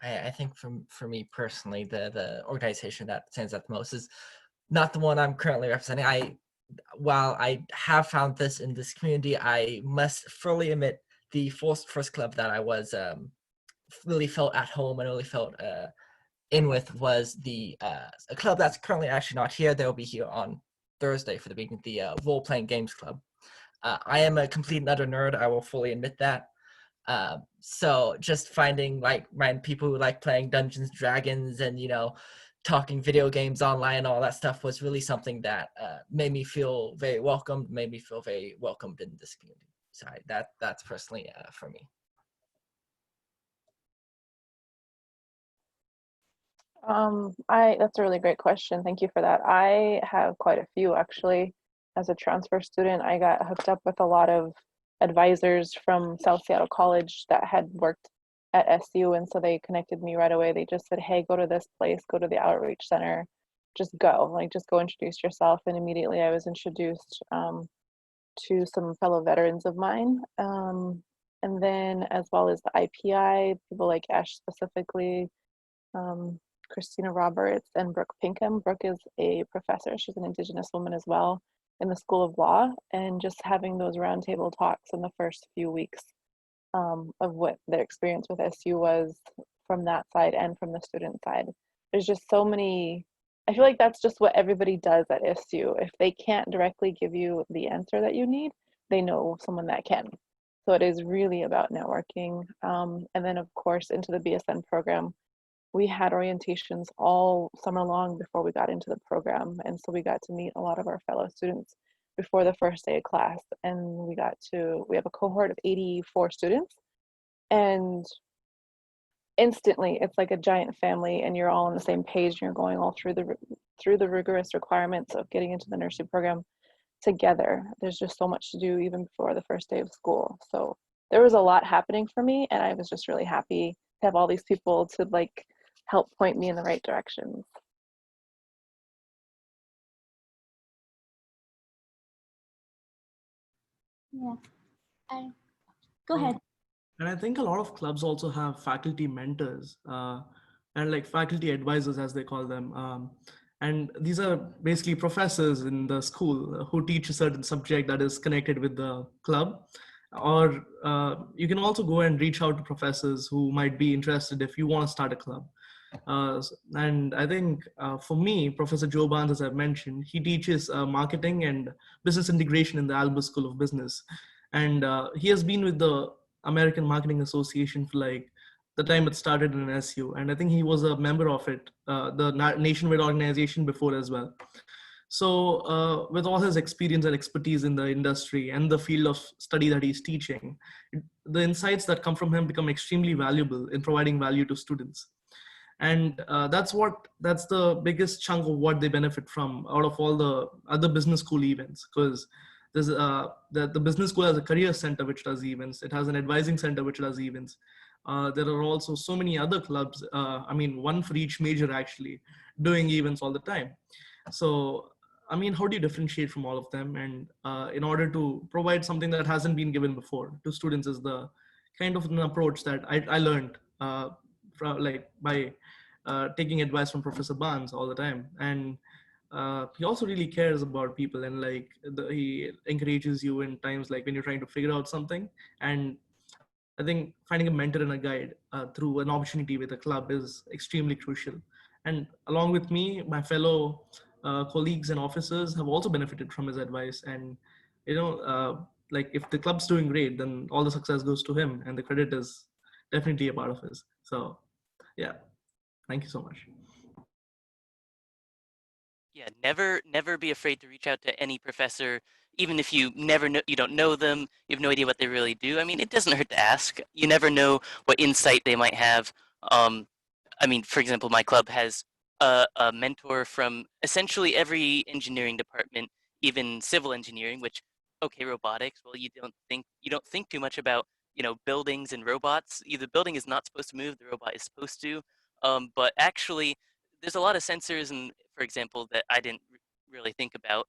I think for me personally, the organization that stands out the most is not the one I'm currently representing. While I have found this in this community, I must fully admit the first club that I was really felt at home and really felt in with was a club that's currently actually not here. They'll be here on Thursday for the meeting, the role-playing games club. I am a complete and utter nerd. I will fully admit that. So just finding like-minded people who like playing Dungeons and Dragons and talking video games online and all that stuff was really something that made me feel very welcomed, made me feel very welcomed in this community. So that's personally for me. That's a really great question. Thank you for that. I have quite a few actually. As a transfer student, I got hooked up with a lot of advisors from South Seattle College that had worked at SU, and so they connected me right away. They just said, hey, go to this place, go to the outreach center, just go introduce yourself. And immediately I was introduced to some fellow veterans of mine. And then as well as the IPI, people like Ash specifically, Christina Roberts, and Brooke Pinkham. Brooke is a professor. She's an Indigenous woman as well in the School of Law, and just having those roundtable talks in the first few weeks of what their experience with SU was from that side and from the student side. There's just so many, I feel like that's just what everybody does at SU. If they can't directly give you the answer that you need, they know someone that can. So it is really about networking. And then of course into the BSN program, we had orientations all summer long before we got into the program. And so we got to meet a lot of our fellow students before the first day of class. And we have a cohort of 84 students. And instantly it's like a giant family, and you're all on the same page, and you're going all through the rigorous requirements of getting into the nursing program. together. There's just so much to do even before the first day of school. So there was a lot happening for me, and I was just really happy to have all these people to like help point me in the right directions. Yeah, go ahead. And I think a lot of clubs also have faculty mentors and like faculty advisors, as they call them. And these are basically professors in the school who teach a certain subject that is connected with the club. Or you can also go and reach out to professors who might be interested if you want to start a club. And I think for me, Professor Joe Barnes, as I've mentioned, he teaches marketing and business integration in the Albus School of Business. And he has been with the American Marketing Association for like the time it started in SU. And I think he was a member of it, the nationwide organization before as well. So with all his experience and expertise in the industry and the field of study that he's teaching, the insights that come from him become extremely valuable in providing value to students. And that's the biggest chunk of what they benefit from out of all the other business school events, because there's the business school has a career center which does events. It has an advising center which does events. There are also so many other clubs, I mean one for each major actually, doing events all the time. So I mean, how do you differentiate from all of them? And in order to provide something that hasn't been given before to students is the kind of an approach that I learned from, like, by taking advice from Professor Barnes all the time. And he also really cares about people, and like he encourages you in times like when you're trying to figure out something. And I think finding a mentor and a guide through an opportunity with a club is extremely crucial. And along with me, my fellow colleagues and officers have also benefited from his advice. And like if the club's doing great, then all the success goes to him, and the credit is definitely a part of his. So yeah, thank you so much. Yeah, never be afraid to reach out to any professor, even if you never know, you don't know them, you have no idea what they really do. I mean, it doesn't hurt to ask. You never know what insight they might have. I mean, for example, my club has a mentor from essentially every engineering department, even civil engineering, which, okay, robotics, well, you don't think too much about, buildings and robots. The building is not supposed to move, the robot is supposed to. But actually, there's a lot of sensors, and for example, that I didn't really think about,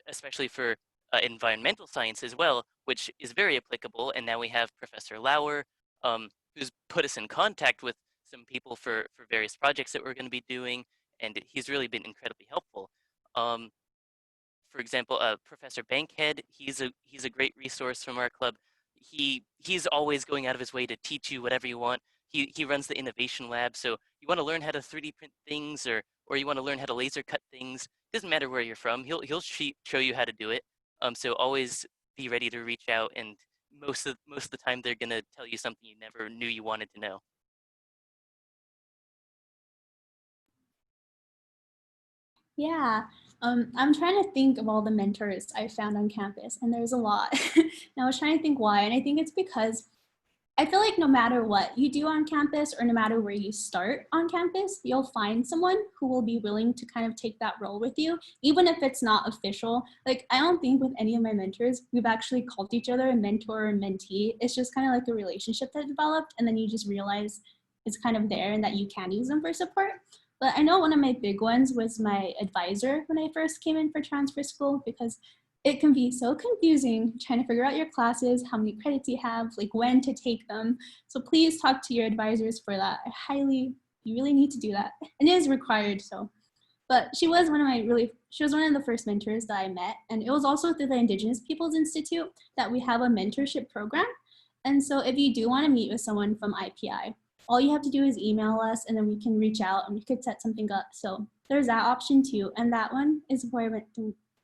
especially for environmental science as well, which is very applicable. And now we have Professor Lauer, who's put us in contact with some people for various projects that we're going to be doing, and he's really been incredibly helpful. For example, Professor Bankhead, he's a great resource from our club. He's always going out of his way to teach you whatever you want. He runs the innovation lab, so you want to learn how to 3D print things, or you want to learn how to laser cut things. Doesn't matter where you're from. He'll show you how to do it. So always be ready to reach out, and most of the time they're gonna tell you something you never knew you wanted to know. Yeah, I'm trying to think of all the mentors I found on campus, and there's a lot. And I was trying to think why, and I think it's because I feel like no matter what you do on campus, or no matter where you start on campus, you'll find someone who will be willing to kind of take that role with you, even if it's not official. Like, I don't think with any of my mentors, we've actually called each other a mentor or mentee. It's just kind of like a relationship that developed, and then you just realize it's kind of there and that you can use them for support. But I know one of my big ones was my advisor when I first came in for transfer school, because it can be so confusing trying to figure out your classes, how many credits you have, like when to take them. So please talk to your advisors for that. You really need to do that. And it is required, so. But she was one of the first mentors that I met. And it was also through the Indigenous Peoples Institute that we have a mentorship program. And so if you do want to meet with someone from IPI, all you have to do is email us, and then we can reach out and we could set something up. So there's that option too. And that one is where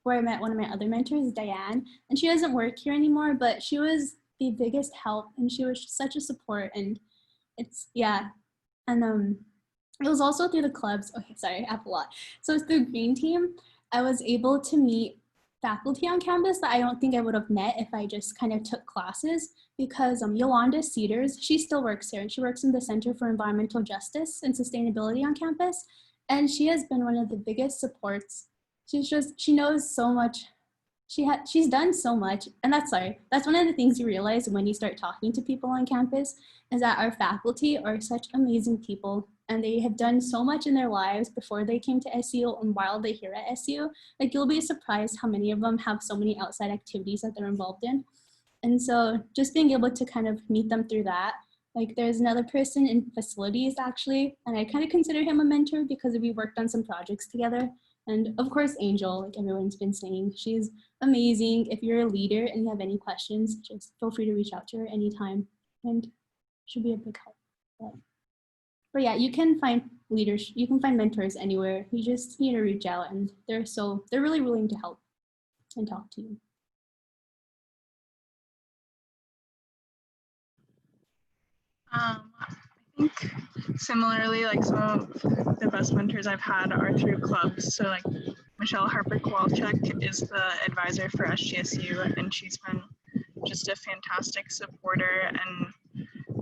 I met one of my other mentors, Diane, and she doesn't work here anymore, but she was the biggest help, and she was such a support. And and it was also through the clubs. Okay, sorry, I have a lot. So it's through Green Team, I was able to meet faculty on campus that I don't think I would have met if I just kind of took classes, because Yolanda Cedars, she still works here, and she works in the Center for Environmental Justice and Sustainability on campus, and she has been one of the biggest supports. She knows so much she's done so much. And that's one of the things you realize when you start talking to people on campus, is that our faculty are such amazing people, and they have done so much in their lives before they came to SU and while they're here at SU. Like, you'll be surprised how many of them have so many outside activities that they're involved in. And so just being able to kind of meet them through that. Like, there's another person in facilities actually, and I kind of consider him a mentor because we worked on some projects together. And of course, Angel, like everyone's been saying, she's amazing. If you're a leader and you have any questions, just feel free to reach out to her anytime, and she'll be a big help. But yeah, you can find leaders, you can find mentors anywhere. You just need to reach out, and they're really willing to help and talk to you. I think similarly, like some of the best mentors I've had are through clubs. So like Michelle Harper-Kowalczyk is the advisor for SGSU, and she's been just a fantastic supporter and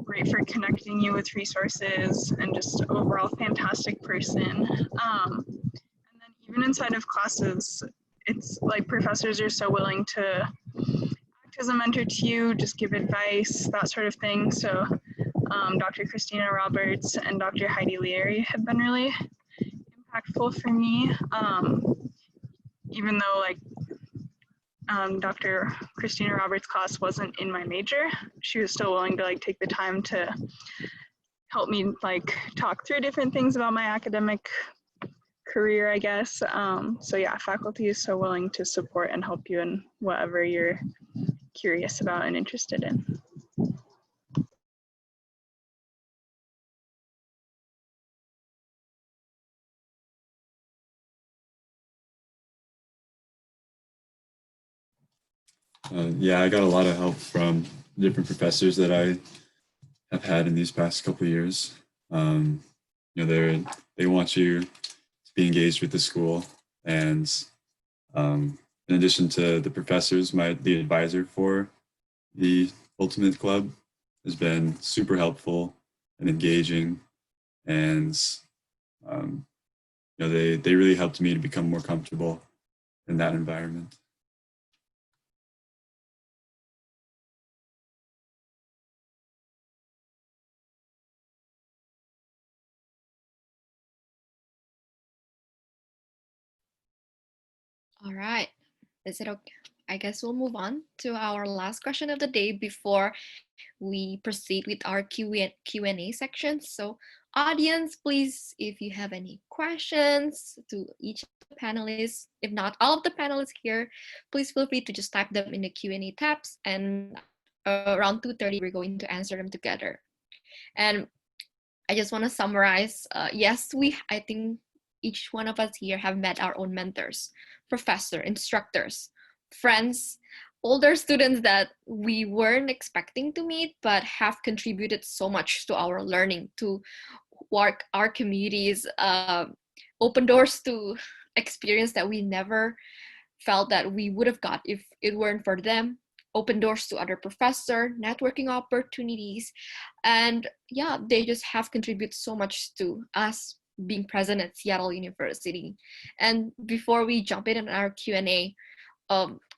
great for connecting you with resources, and just overall fantastic person. And then even inside of classes, it's like professors are so willing to act as a mentor to you, just give advice, that sort of thing. So Dr. Christina Roberts and Dr. Heidi Leary have been really impactful for me. Even though like Dr. Christina Roberts' class wasn't in my major, she was still willing to like take the time to help me like talk through different things about my academic career, I guess. So yeah, faculty is so willing to support and help you in whatever you're curious about and interested in. Yeah, I got a lot of help from different professors that I have had in these past couple of years. You know, they want you to be engaged with the school, and in addition to the professors, the advisor for the Ultimate Club has been super helpful and engaging, and you know, they really helped me to become more comfortable in that environment. All right. Is it okay? I guess we'll move on to our last question of the day before we proceed with our Q&A section. So audience, please, if you have any questions to each of the panelists, if not all of the panelists here, please feel free to just type them in the Q&A tabs, and around 2:30, we're going to answer them together. And I just want to summarize. Yes, I think each one of us here have met our own mentors, professor, instructors, friends, older students that we weren't expecting to meet, but have contributed so much to our learning, to our communities, open doors to experience that we never felt that we would have got if it weren't for them, open doors to other professor, networking opportunities, and yeah, they just have contributed so much to us being present at Seattle University. And before we jump in on our Q&A,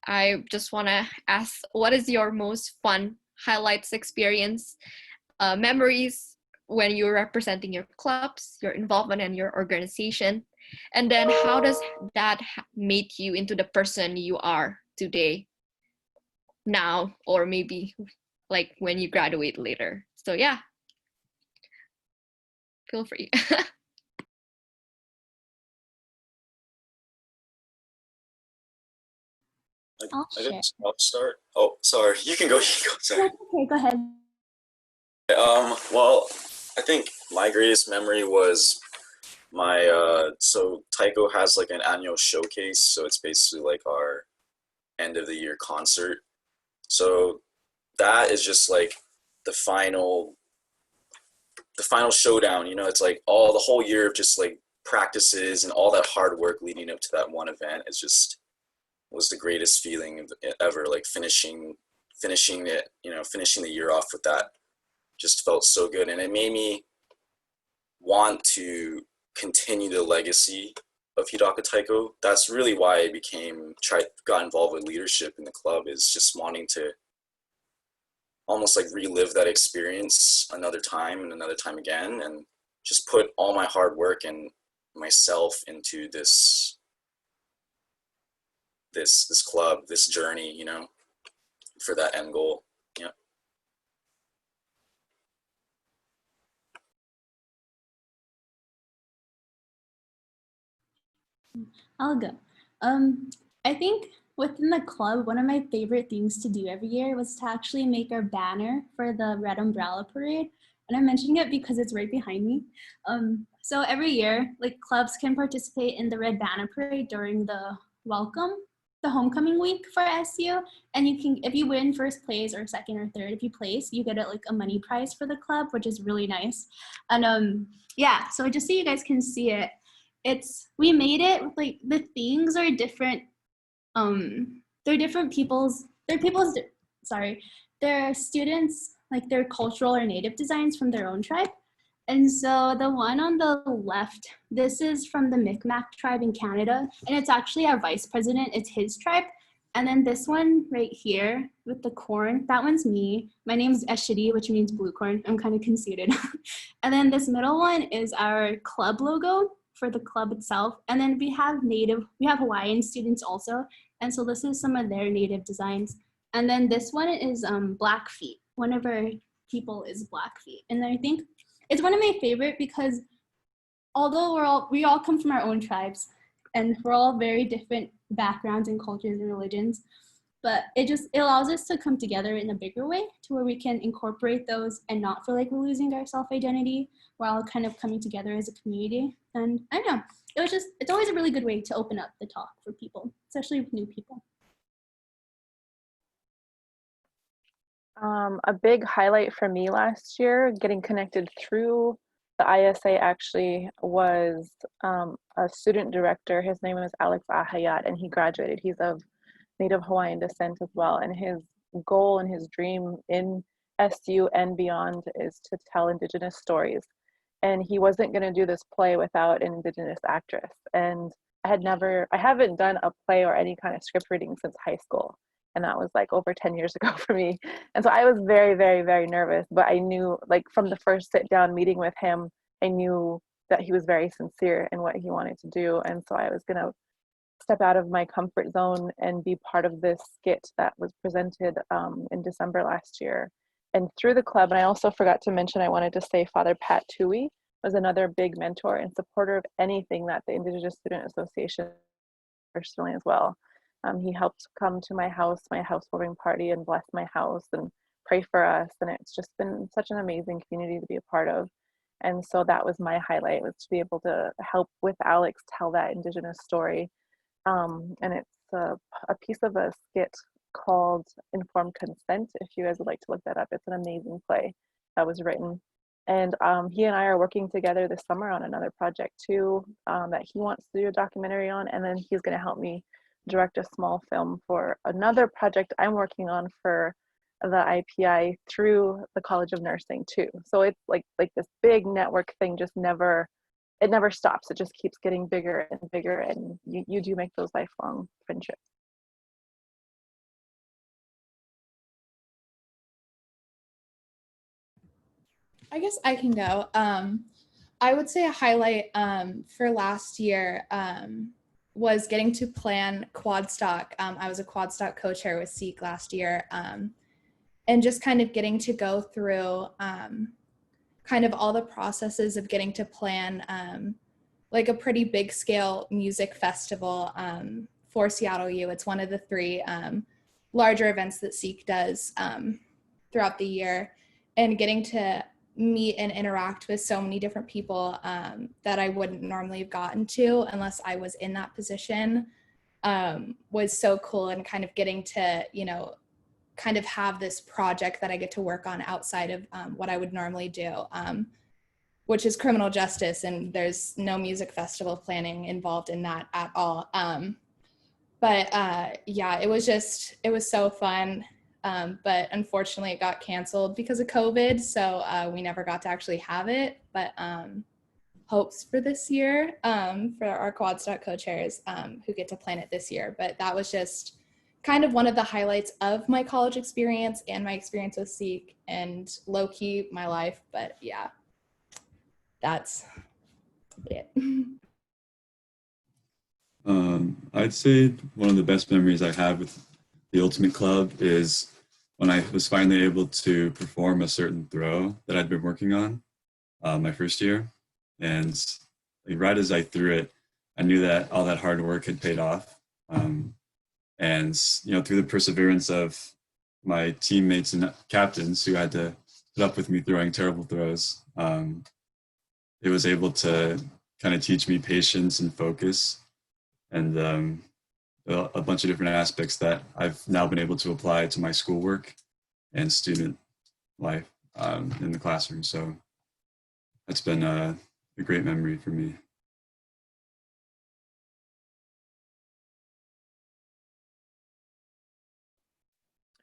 I just want to ask, what is your most fun highlights experience, memories when you're representing your clubs, your involvement in your organization? And then how does that make you into the person you are today, now, or maybe like when you graduate later? So yeah, feel free. I guess I'll start. Oh, sorry. You can go. You can go. Sorry. Okay, go ahead. Well, I think my greatest memory was my so Tycho has like an annual showcase, so it's basically like our end of the year concert. So that is just like the final showdown. You know, it's like all the whole year of just like practices and all that hard work leading up to that one event. It's just was the greatest feeling ever. Like finishing it, you know, finishing the year off with that just felt so good, and it made me want to continue the legacy of Hidaka Taiko. That's really why I got involved with leadership in the club, is just wanting to almost like relive that experience another time and another time again, and just put all my hard work and myself into this club, this journey, you know, for that end goal. Yeah. I'll go. I think within the club, one of my favorite things to do every year was to actually make our banner for the Red Umbrella Parade. And I'm mentioning it because it's right behind me. So every year, like clubs can participate in the Red Banner Parade during the homecoming week for SU. And you can, if you win first place or second or third, if you place, you get a money prize for the club, which is really nice. And yeah, so just so you guys can see it, we made it with like the things are different. They're students, like their cultural or native designs from their own tribe. And so the one on the left, this is from the Mi'kmaq tribe in Canada, and it's actually our vice president, it's his tribe. And then this one right here with the corn, that one's me. My name's Eshidi, which means blue corn. I'm kind of conceited. And then this middle one is our club logo for the club itself. And then we have Hawaiian students also. And so this is some of their native designs. And then this one is Blackfeet. One of our people is Blackfeet. And I think it's one of my favorite because although we all come from our own tribes and we're all very different backgrounds and cultures and religions, but it allows us to come together in a bigger way to where we can incorporate those and not feel like we're losing our self-identity. We're all kind of coming together as a community. And I don't know, it's always a really good way to open up the talk for people, especially with new people. A big highlight for me last year, getting connected through the ISA actually, was a student director. His name is Alex Ahayat, and he graduated. He's of Native Hawaiian descent as well. And his goal and his dream in SU and beyond is to tell Indigenous stories. And he wasn't going to do this play without an Indigenous actress. And I haven't done a play or any kind of script reading since high school. And that was like over 10 years ago for me. And so I was very, very, very nervous, but I knew, like, from the first sit down meeting with him, I knew that he was very sincere in what he wanted to do. And so I was going to step out of my comfort zone and be part of this skit that was presented in December last year. And through the club, and I also forgot to mention, I wanted to say Father Pat Tui was another big mentor and supporter of anything that the Indigenous Student Association personally as well. He helped come to my housewarming party, and bless my house and pray for us. And it's just been such an amazing community to be a part of. And so that was my highlight, was to be able to help with Alex tell that Indigenous story. And it's a piece of a skit called Informed Consent. If you guys would like to look that up, it's an amazing play that was written. And he and I are working together this summer on another project too, that he wants to do a documentary on. And then he's going to help me direct a small film for another project I'm working on for the IPI through the College of Nursing too. So it's like this big network thing, it never stops. It just keeps getting bigger and bigger, and you do make those lifelong friendships. I guess I can go. I would say a highlight for last year was getting to plan Quadstock. I was a Quadstock co-chair with Seek last year, and just kind of getting to go through kind of all the processes of getting to plan like a pretty big scale music festival for Seattle U. It's one of the 3 larger events that Seek does throughout the year, and getting to meet and interact with so many different people that I wouldn't normally have gotten to unless I was in that position was so cool. And kind of getting to, kind of have this project that I get to work on outside of what I would normally do, which is criminal justice. And there's no music festival planning involved in that at all. But yeah, it was so fun. But unfortunately it got canceled because of COVID. So we never got to actually have it, but hopes for this year for our Quad-Stock co-chairs who get to plan it this year. But that was just kind of one of the highlights of my college experience and my experience with Seek and low-key my life. But yeah, that's it. I'd say one of the best memories I have with the Ultimate Club is when I was finally able to perform a certain throw that I'd been working on my first year. And like, right as I threw it, I knew that all that hard work had paid off. And through the perseverance of my teammates and captains who had to put up with me throwing terrible throws, it was able to kind of teach me patience and focus and a bunch of different aspects that I've now been able to apply to my schoolwork and student life in the classroom. So that's been a great memory for me.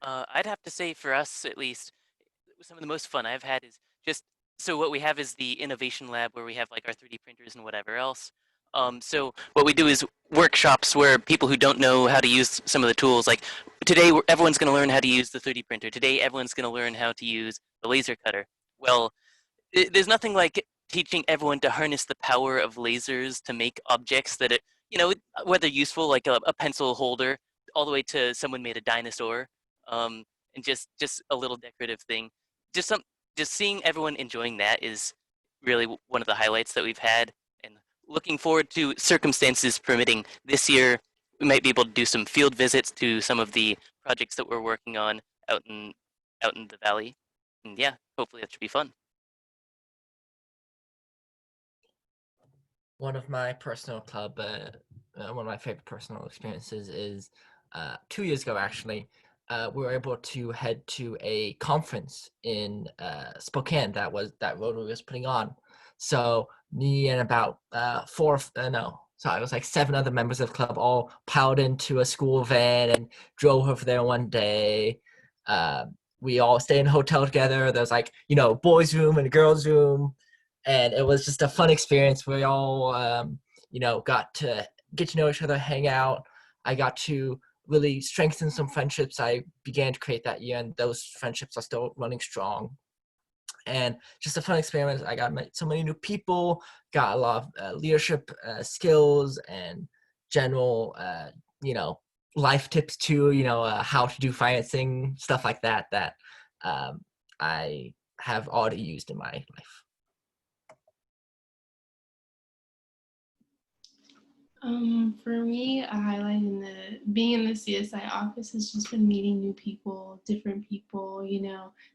I'd have to say for us, at least, some of the most fun I've had is just, so what we have is the innovation lab where we have like our 3D printers and whatever else. So what we do is workshops where people who don't know how to use some of the tools, like today everyone's going to learn how to use the 3D printer. Today everyone's going to learn how to use the laser cutter. Well, there's nothing like teaching everyone to harness the power of lasers to make objects that, whether useful, like a pencil holder, all the way to someone made a dinosaur, and just a little decorative thing. Just just seeing everyone enjoying that is really one of the highlights that we've had. And looking forward to, circumstances permitting, this year we might be able to do some field visits to some of the projects that we're working on out in the valley. And yeah, hopefully that should be fun. One of my personal club, one of my favorite personal experiences is 2 years ago, actually. We were able to head to a conference in Spokane that Rotary was putting on. So me and about it was like 7 other members of the club all piled into a school van and drove over there one day. We all stayed in a hotel together. There's like, boys' room and a girls' room. And it was just a fun experience. We all, got to get to know each other, hang out. I got to really strengthen some friendships I began to create that year, and those friendships are still running strong. And just a fun experience. I got met so many new people, got a lot of leadership skills and general, life tips too, how to do financing, stuff like that, I have already used in my life. For me, a highlight being in the CSI office has just been meeting new people, different people,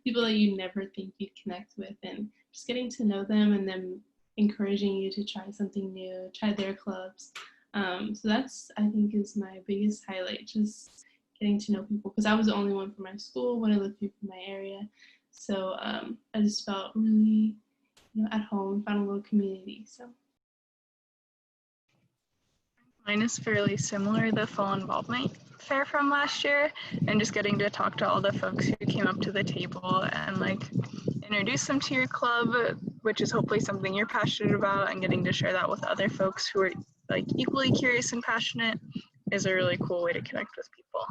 people that you never think you'd connect with, and just getting to know them and them encouraging you to try something new, try their clubs. So that's, I think, is my biggest highlight, just getting to know people, because I was the only one from my school, one of the few from my area. So I just felt really, at home, found a little community. So. Mine is fairly similar, the fall involvement fair from last year, and just getting to talk to all the folks who came up to the table and introduce them to your club, which is hopefully something you're passionate about, and getting to share that with other folks who are equally curious and passionate is a really cool way to connect with people.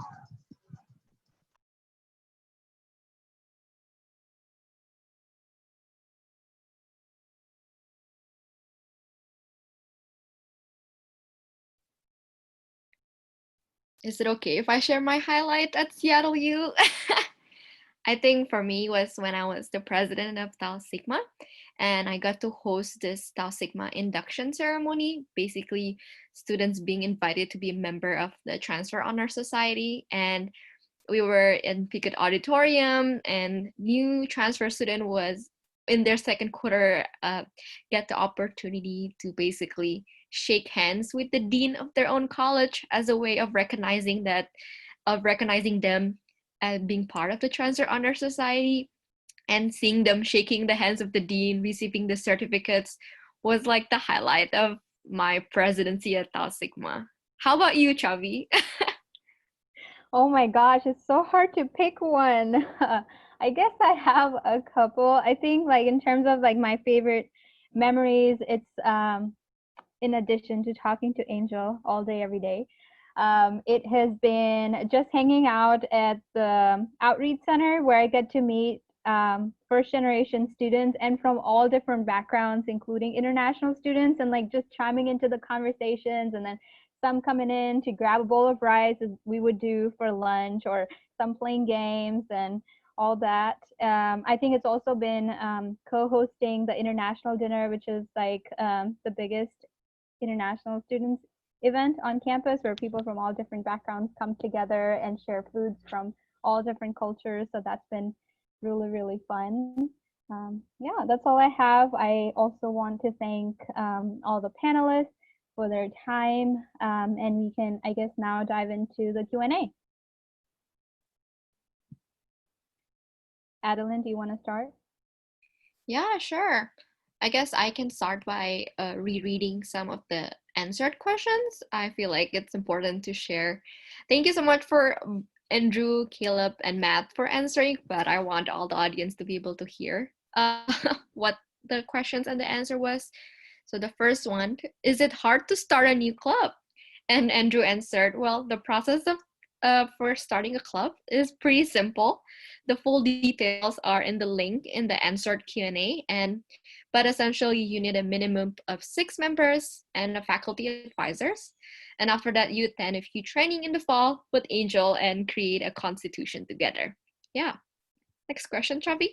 Is it okay if I share my highlight at Seattle U? I think for me was when I was the president of Tau Sigma, and I got to host this Tau Sigma induction ceremony, basically students being invited to be a member of the Transfer Honor Society. And we were in Pickett Auditorium, and new transfer student was in their second quarter, get the opportunity to basically shake hands with the dean of their own college as a way of recognizing them as being part of the Transfer Honor Society. And seeing them shaking the hands of the dean, receiving the certificates, was like the highlight of my presidency at Tau Sigma. How about you, Chavi? Oh my gosh, it's so hard to pick one. I guess I have a couple. I think in terms of my favorite memories. It's in addition to talking to Angel all day, every day. It has been just hanging out at the Outreach Center where I get to meet first generation students and from all different backgrounds, including international students, and like just chiming into the conversations, and then some coming in to grab a bowl of rice as we would do for lunch, or some playing games and all that. I think it's also been co-hosting the international dinner, which is like the biggest international students event on campus where people from all different backgrounds come together and share foods from all different cultures. So that's been really, really fun. Yeah, that's all I have. I also want to thank all the panelists for their time. And we can, I guess, now dive into the Q&A. Adeline, do you want to start? Yeah, sure. I guess I can start by rereading some of the answered questions. I feel like it's important to share. Thank you so much for Andrew, Caleb, and Matt for answering, but I want all the audience to be able to hear what the questions and the answer was. So the first one, is it hard to start a new club? And Andrew answered, well, the process of for starting a club is pretty simple. The full details are in the link in the answered Q&A, but essentially you need a minimum of 6 members and a faculty advisors. And after that, you attend a few training in the fall with Angel and create a constitution together. Yeah. Next question, Chavi.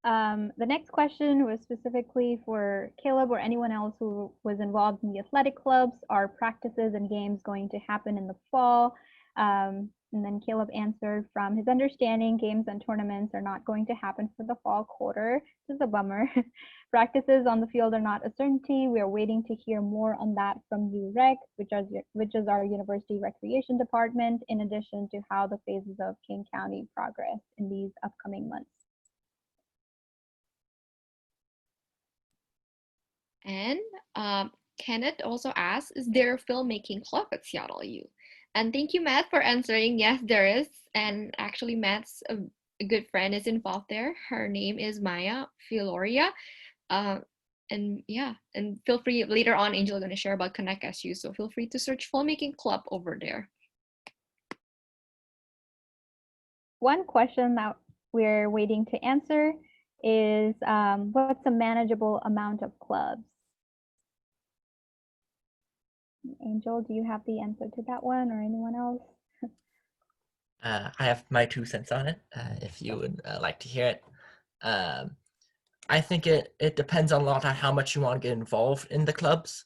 The next question was specifically for Caleb or anyone else who was involved in the athletic clubs. Are practices and games going to happen in the fall? And then Caleb answered, from his understanding, games and tournaments are not going to happen for the fall quarter. This is a bummer. Practices on the field are not a certainty. We are waiting to hear more on that from UREC, which is our University Recreation Department, in addition to how the phases of King County progress in these upcoming months. And Kenneth also asked, is there a filmmaking club at Seattle U? And thank you, Matt, for answering. Yes, there is. And actually, Matt's a good friend is involved there. Her name is Maya Filoria. And yeah, and feel free, later on, Angel is going to share about Connect SU. So feel free to search filmmaking club over there. One question that we're waiting to answer is what's a manageable amount of clubs? Angel, do you have the answer to that one, or anyone else? I have my 2 cents on it, if you would like to hear it. I think it depends a lot on how much you want to get involved in the clubs.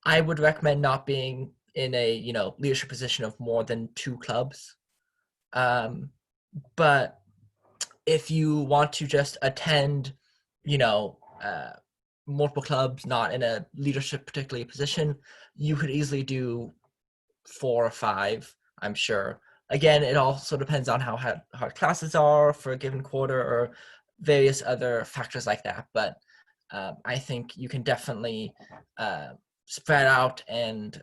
I would recommend not being in a leadership position of more than 2 clubs. But if you want to just attend, multiple clubs, not in a leadership particularly position, you could easily do 4 or 5, I'm sure. Again, it also depends on how hard classes are for a given quarter or various other factors like that. But I think you can definitely spread out and,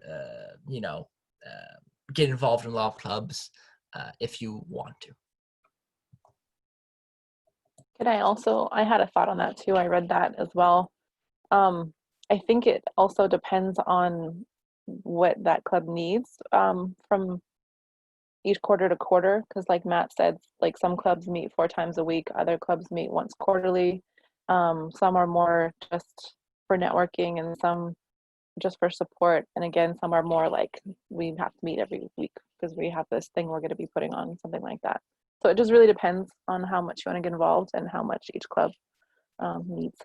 get involved in a lot of clubs if you want to. I had a thought on that too. I read that as well. I think it also depends on what that club needs from each quarter to quarter, because like Matt said, like some clubs meet 4 times a week, other clubs meet once quarterly. Some are more just for networking and some just for support. And again, some are more like we have to meet every week because we have this thing we're going to be putting on, something like that. So it just really depends on how much you want to get involved and how much each club needs.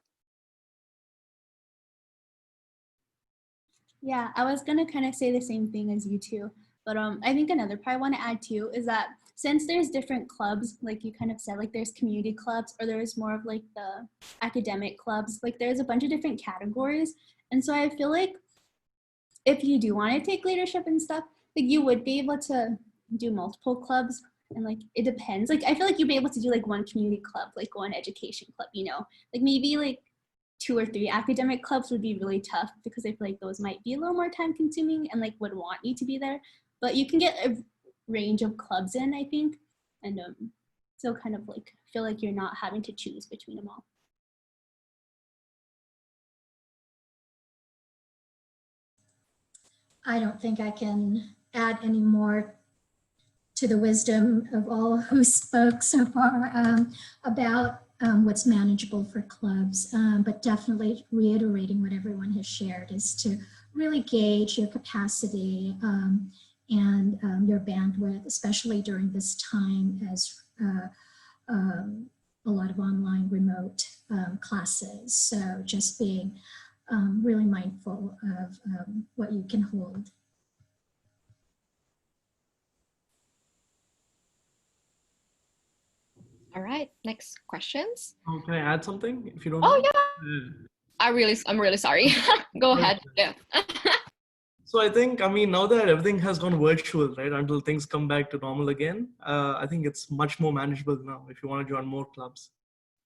Yeah, I was gonna kind of say the same thing as you two, but I think another part I want to add too is that since there's different clubs, like you kind of said, like there's community clubs or there's more of like the academic clubs, like there's a bunch of different categories. And so I feel like if you do want to take leadership and stuff, like you would be able to do multiple clubs, and like it depends. Like I feel like you'd be able to do like one community club, like one education club, like maybe like 2 or 3 academic clubs would be really tough because I feel like those might be a little more time consuming and like would want you to be there, but you can get a range of clubs in, I think. And so kind of like feel like you're not having to choose between them all. I don't think I can add any more to the wisdom of all who spoke so far about what's manageable for clubs, but definitely reiterating what everyone has shared is to really gauge your capacity and your bandwidth, especially during this time as a lot of online remote classes. So just being really mindful of what you can hold. All right, next questions. Oh, can I add something if you don't Oh mind? yeah. I'm really sorry. Go ahead. Yeah. So I think, I mean, now that everything has gone virtual, right, until things come back to normal again, I think it's much more manageable now if you want to join more clubs,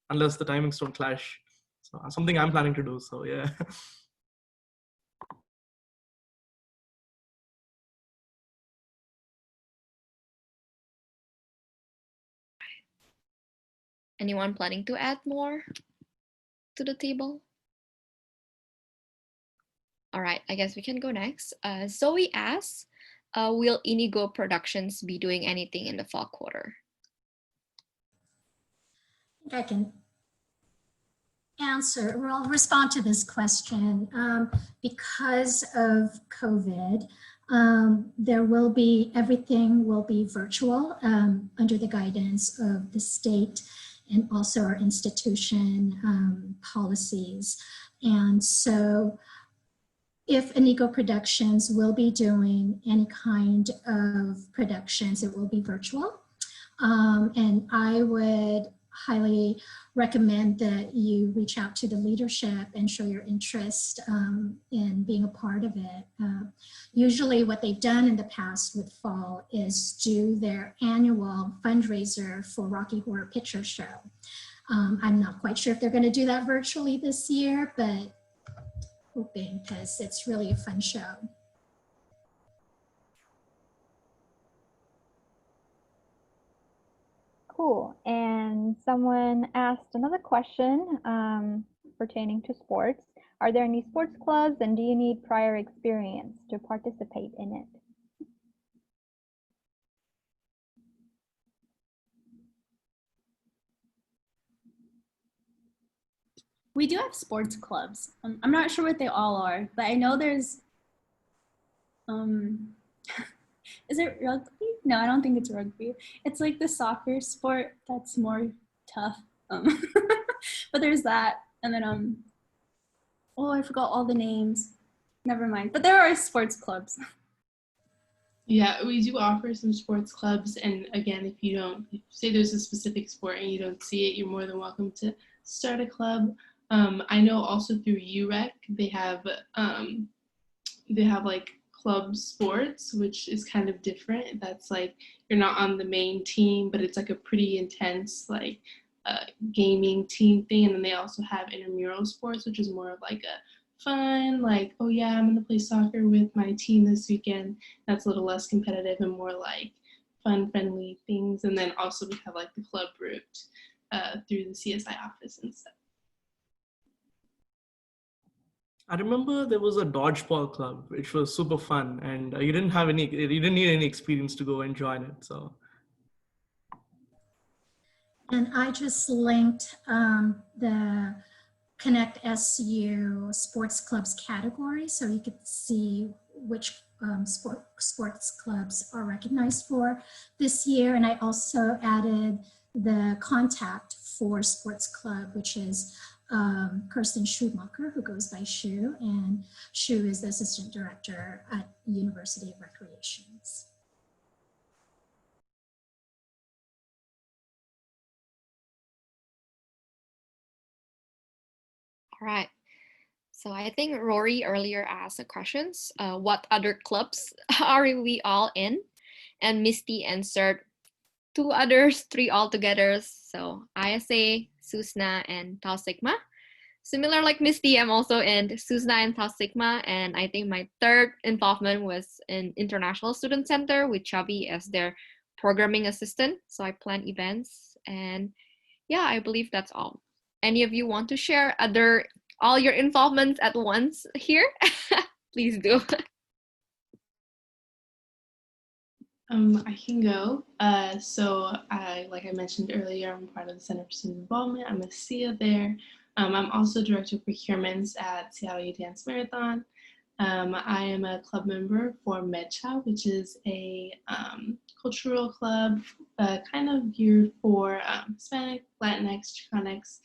unless the timings don't clash. So something I'm planning to do. So yeah. Anyone planning to add more to the table? All right, I guess we can go next. Zoe asks, will Inigo Productions be doing anything in the fall quarter? I can answer, or I'll respond to this question. Because of COVID, everything will be virtual under the guidance of the state and also our institution policies. And so if Inigo Productions will be doing any kind of productions, it will be virtual. And I would highly recommend that you reach out to the leadership and show your interest in being a part of it. Usually what they've done in the past with fall is do their annual fundraiser for Rocky Horror Picture Show. I'm not quite sure if they're going to do that virtually this year, but hoping, because it's really a fun show. Cool. And someone asked another question pertaining to sports. Are there any sports clubs and do you need prior experience to participate in it? We do have sports clubs. I'm not sure what they all are, but I know there's, is it rugby? No, I don't think it's rugby. It's like the soccer sport that's more tough. But there's that. And then, oh, I forgot all the names. Never mind. But there are sports clubs. Yeah, we do offer some sports clubs. And again, if you don't, say there's a specific sport and you don't see it, you're more than welcome to start a club. I know also through UREC, they have like club sports, which is kind of different. That's like, you're not on the main team, but it's like a pretty intense like gaming team thing. And then they also have intramural sports, which is more of like a fun, like, oh yeah, I'm gonna play soccer with my team this weekend. That's a little less competitive and more like fun, friendly things. And then also we have like the club route through the CSI office and stuff. I remember there was a dodgeball club, which was super fun, and you didn't need any experience to go and join it. So. And I just linked the Connect SU sports clubs category, so you could see which sports clubs are recognized for this year. And I also added the contact for sports club, which is Kirsten Schumacher, who goes by Shu, and Shu is the assistant director at University of Recreations. All right. So I think Rory earlier asked the questions. What other clubs are we all in? And Misty answered 2 others, 3 altogether. So ISA, SUSNA, and Tau Sigma. Similar like Misty, I'm also in SUSNA and Tau Sigma. And I think my third involvement was in International Student Center with Chavi as their programming assistant. So I plan events. And yeah, I believe that's all. Any of you want to share all your involvements at once here? Please do. I can go. Like I mentioned earlier, I'm part of the Center for Student Involvement. I'm a SIA there. I'm also Director of Procurements at Seattle U Dance Marathon. I am a club member for MedCha, which is a cultural club kind of geared for Hispanic, Latinx, Chicanx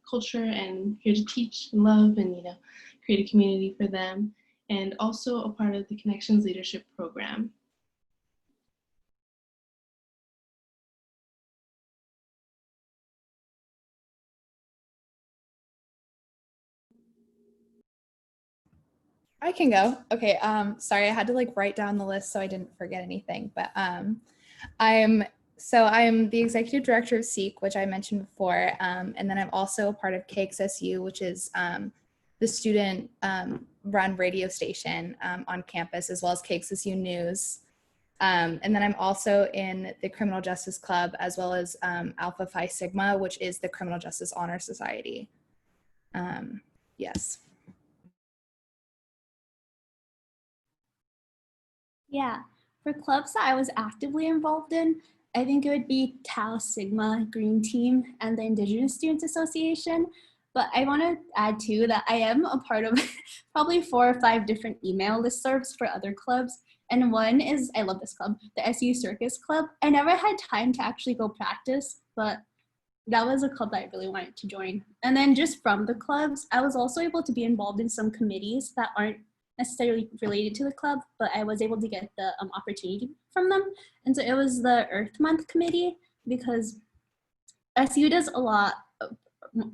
culture, and here to teach and love and, create a community for them. And also a part of the Connections Leadership Program. I can go. Okay. Sorry, I had to like write down the list so I didn't forget anything. But I'm the executive director of SEEK, which I mentioned before, and then I'm also a part of KXSU, which is the student run radio station on campus, as well as KXSU News. And then I'm also in the Criminal Justice Club, as well as Alpha Phi Sigma, which is the Criminal Justice Honor Society. Yes. Yeah, for clubs that I was actively involved in, I think it would be Tau Sigma Green Team and the Indigenous Students Association. But I want to add too that I am a part of probably 4 or 5 different email listservs for other clubs. And one is, I love this club, the SU Circus Club. I never had time to actually go practice, but that was a club that I really wanted to join. And then just from the clubs, I was also able to be involved in some committees that aren't necessarily related to the club, but I was able to get the opportunity from them. And so it was the Earth Month committee, because SU does a lot of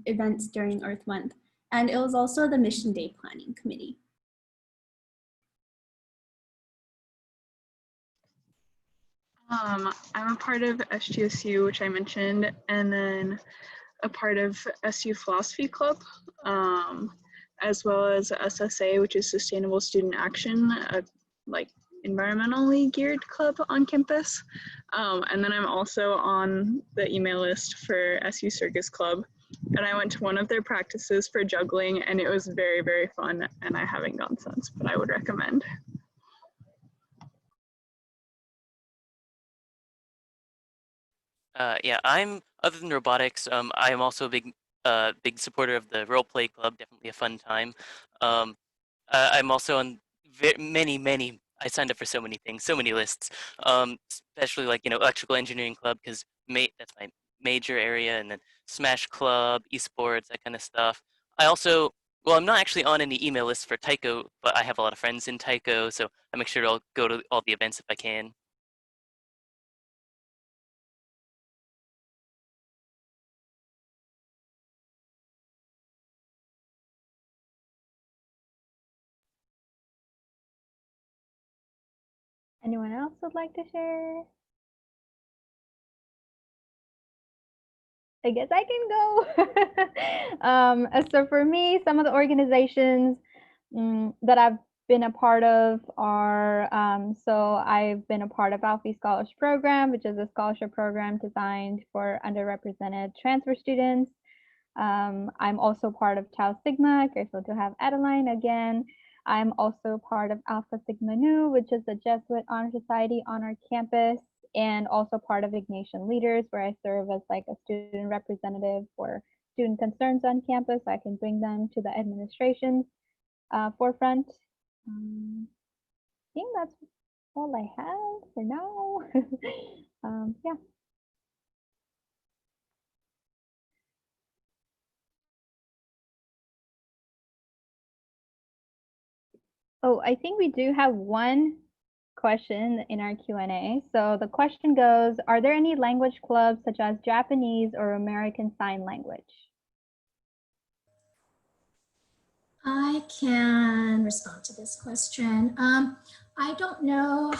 events during Earth Month. And it was also the Mission Day Planning Committee. I'm a part of SGSU, which I mentioned, and then a part of SU Philosophy Club, as well as SSA, which is Sustainable Student Action, a like environmentally geared club on campus. And then I'm also on the email list for SU Circus Club. And I went to one of their practices for juggling, and it was very, very fun. And I haven't gone since, but I would recommend. Yeah, other than robotics, I am also a big supporter of the role play club. Definitely a fun time. I'm also on many. I signed up for so many things, so many lists. Especially like electrical engineering club because that's my major area, and then Smash Club, esports, that kind of stuff. I also I'm not actually on any email lists for Taiko, but I have a lot of friends in Taiko, so I make sure to go to all the events if I can. Anyone else would like to share? I guess I can go. So for me, some of the organizations that I've been a part of are, so I've been a part of Alfie Scholarship Program, which is a scholarship program designed for underrepresented transfer students. I'm also part of Tau Sigma, grateful to have Adeline again. I'm also part of Alpha Sigma Nu, which is the Jesuit Honor Society on our campus, and also part of Ignatian Leaders, where I serve as like a student representative for student concerns on campus. So I can bring them to the administration's forefront. I think that's all I have for now. Yeah. Oh, I think we do have one question in our Q&A. So the question goes, are there any language clubs such as Japanese or American Sign Language? I can respond to this question. I don't know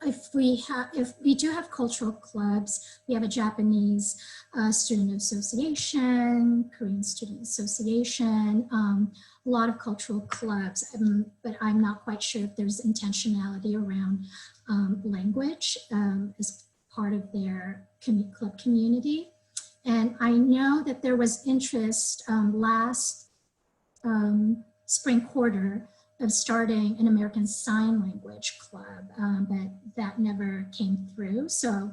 if we do have cultural clubs. We have a Japanese student association, Korean student association, a lot of cultural clubs, but I'm not quite sure if there's intentionality around language as part of their club community. And I know that there was interest last spring quarter of starting an American Sign Language club, but that never came through. So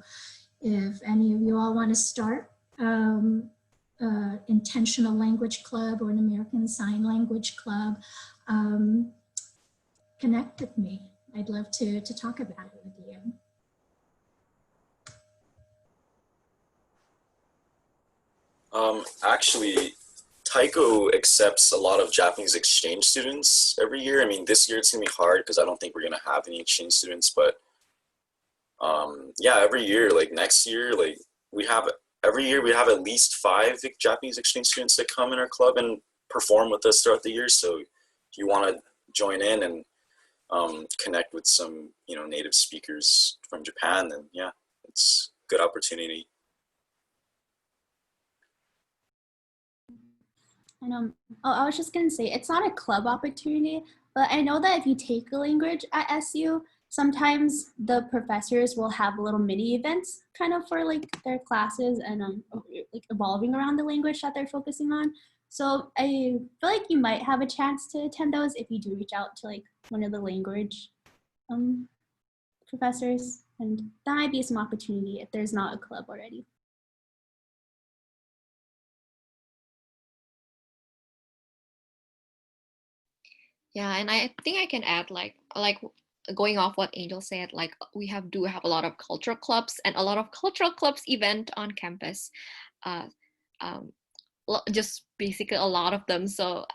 if any of you all want to start intentional language club or an American Sign Language club, connect with me. I'd love to talk about it with you. Actually, Taiko accepts a lot of Japanese exchange students every year. I mean, this year it's gonna be hard because I don't think we're gonna have any exchange students, but yeah, every year, like next year, like every year we have at least 5 Japanese exchange students that come in our club and perform with us throughout the year. So if you want to join in and connect with some, native speakers from Japan, then yeah, it's a good opportunity. And I was just gonna say, it's not a club opportunity, but I know that if you take a language at SU, sometimes the professors will have little mini events kind of for like their classes and like evolving around the language that they're focusing on. So I feel like you might have a chance to attend those if you do reach out to like one of the language professors, and that might be some opportunity if there's not a club already. Yeah, and I think I can add like going off what Angel said, like we do have a lot of cultural clubs, and a lot of cultural clubs event on campus. Uh, um, just basically a lot of them. So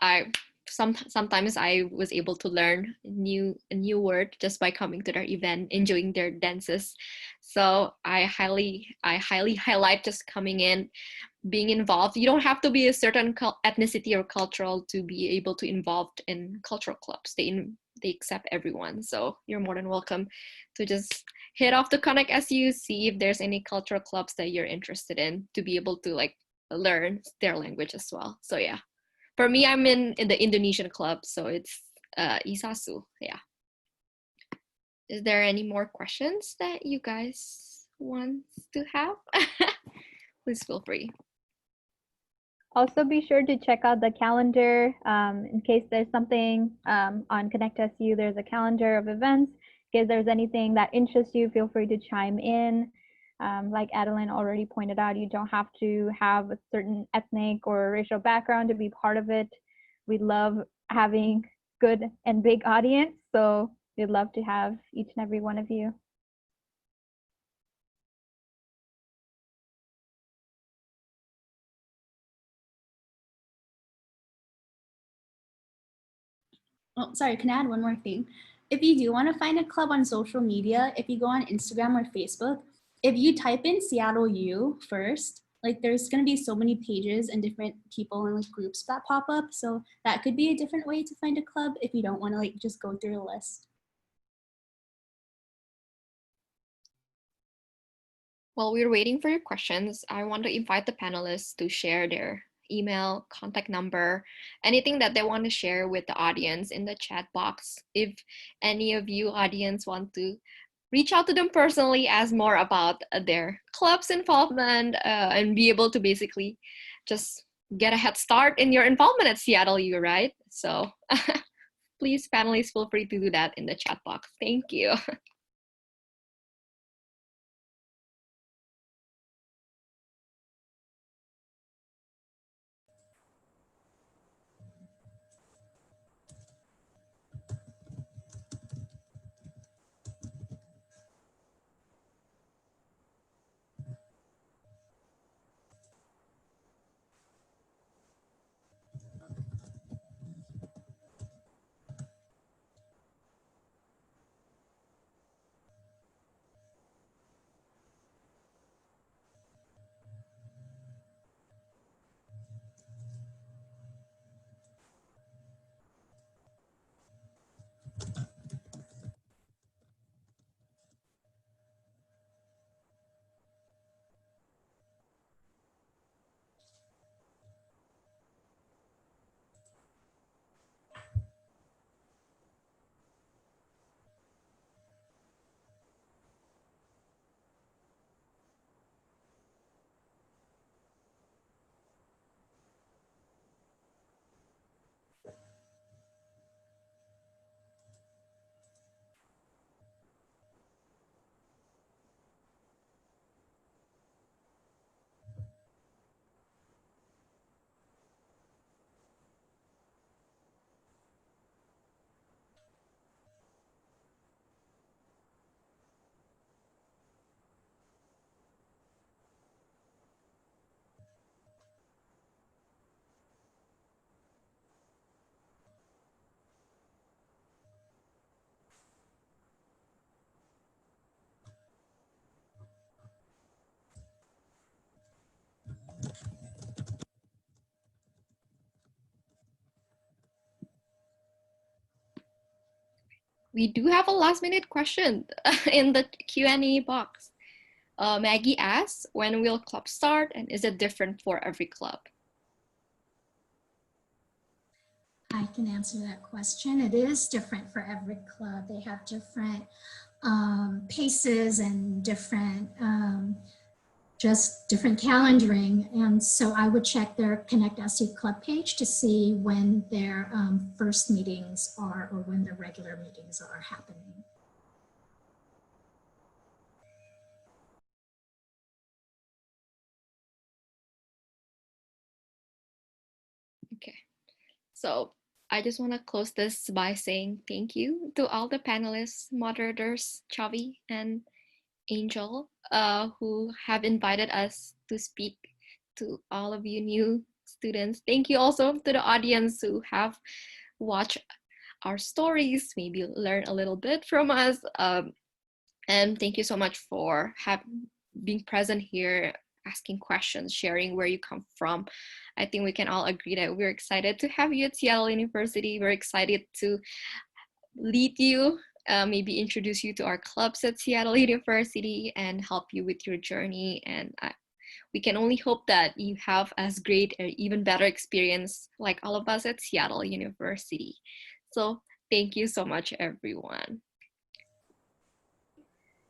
sometimes I was able to learn a new word just by coming to their event, enjoying their dances. So I highly highlight just coming in, being involved. You don't have to be a certain ethnicity or cultural to be able to involved in cultural clubs. They accept everyone. So you're more than welcome to just hit off the Connect SU, see if there's any cultural clubs that you're interested in to be able to like learn their language as well. So yeah, for me, I'm in the Indonesian club, so it's Isasu. Yeah. Is there any more questions that you guys want to have? Please feel free. Also, be sure to check out the calendar in case there's something on Connect SU. There's a calendar of events. In case there's anything that interests you, feel free to chime in. Like Adeline already pointed out, you don't have to have a certain ethnic or racial background to be part of it. We love having good and big audience, so we'd love to have each and every one of you. Oh, sorry, can I add one more thing? If you do want to find a club on social media, if you go on Instagram or Facebook, if you type in Seattle U first, like there's going to be so many pages and different people and like groups that pop up. So that could be a different way to find a club if you don't want to like just go through a list. While we're waiting for your questions, I want to invite the panelists to share their email, contact number, anything that they want to share with the audience in the chat box. If any of you audience want to reach out to them personally, ask more about their club's involvement, and be able to basically just get a head start in your involvement at Seattle U, right? So please, panelists, feel free to do that in the chat box. Thank you. we do have a last minute question in the Q&A box. Maggie asks, when will club start and is it different for every club? I can answer that question. It is different for every club. They have different paces and different just different calendaring. And so I would check their Connect SU Club page to see when their first meetings are or when the regular meetings are happening. Okay, so I just want to close this by saying thank you to all the panelists, moderators, Chavi and Angel, who have invited us to speak to all of you new students. Thank you also to the audience who have watched our stories, maybe learn a little bit from us. And thank you so much for being present here, asking questions, sharing where you come from. I think we can all agree that we're excited to have you at Seattle University. We're excited to lead you, maybe introduce you to our clubs at Seattle University and help you with your journey. And we can only hope that you have as great or even better experience like all of us at Seattle University. So thank you so much, everyone.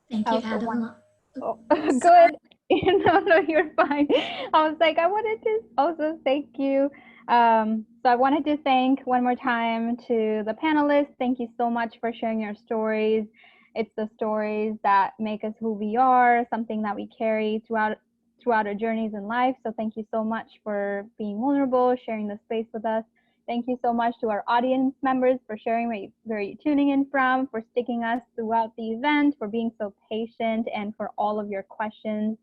Thank you, Adam. Oh, good. No, you're fine. I was like, I wanted to also thank you. So I wanted to thank one more time to the panelists. Thank you so much for sharing your stories. It's the stories that make us who we are, something that we carry throughout our journeys in life. So thank you so much for being vulnerable, sharing the space with us. Thank you so much to our audience members for sharing where you're tuning in from, for sticking us throughout the event, for being so patient, and for all of your questions.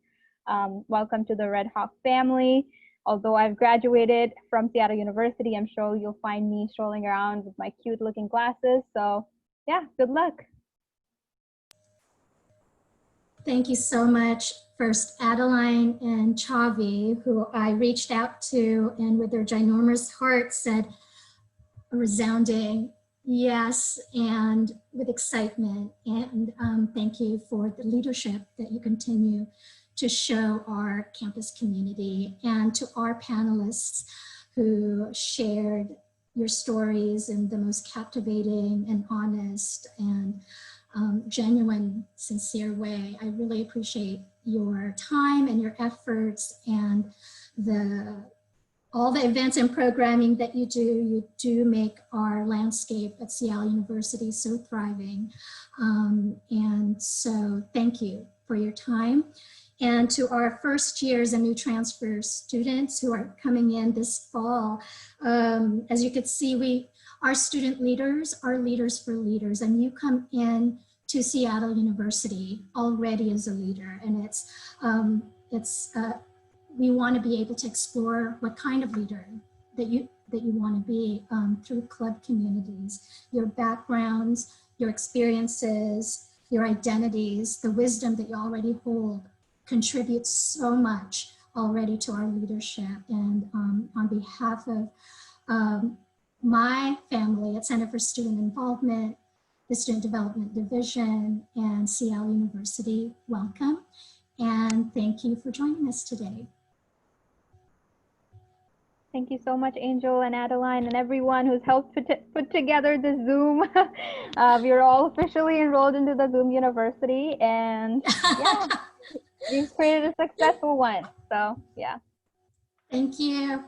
Welcome to the Red Hawk family. Although I've graduated from Seattle University, I'm sure you'll find me strolling around with my cute looking glasses. So yeah, good luck. Thank you so much. First, Adeline and Chavi, who I reached out to and with their ginormous heart said a resounding yes, and with excitement. And thank you for the leadership that you continue to show our campus community, and to our panelists who shared your stories in the most captivating and honest and genuine, sincere way. I really appreciate your time and your efforts and all the events and programming that you do. You do make our landscape at Seattle University so thriving. And so thank you for your time. And to our first years and new transfer students who are coming in this fall, as you could see, our student leaders are leaders for leaders, and you come in to Seattle University already as a leader, and we want to be able to explore what kind of leader that you want to be through club communities, your backgrounds, your experiences, your identities, the wisdom that you already hold contributes so much already to our leadership. And on behalf of my family at Center for Student Involvement, the Student Development Division, and Seattle University, welcome. And thank you for joining us today. Thank you so much, Angel and Adeline and everyone who's helped put together the Zoom. We're all officially enrolled into the Zoom University, and yeah, we've created a successful one. So yeah. Thank you.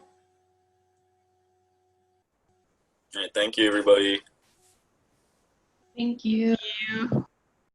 All right, thank you, everybody. Thank you. Thank you.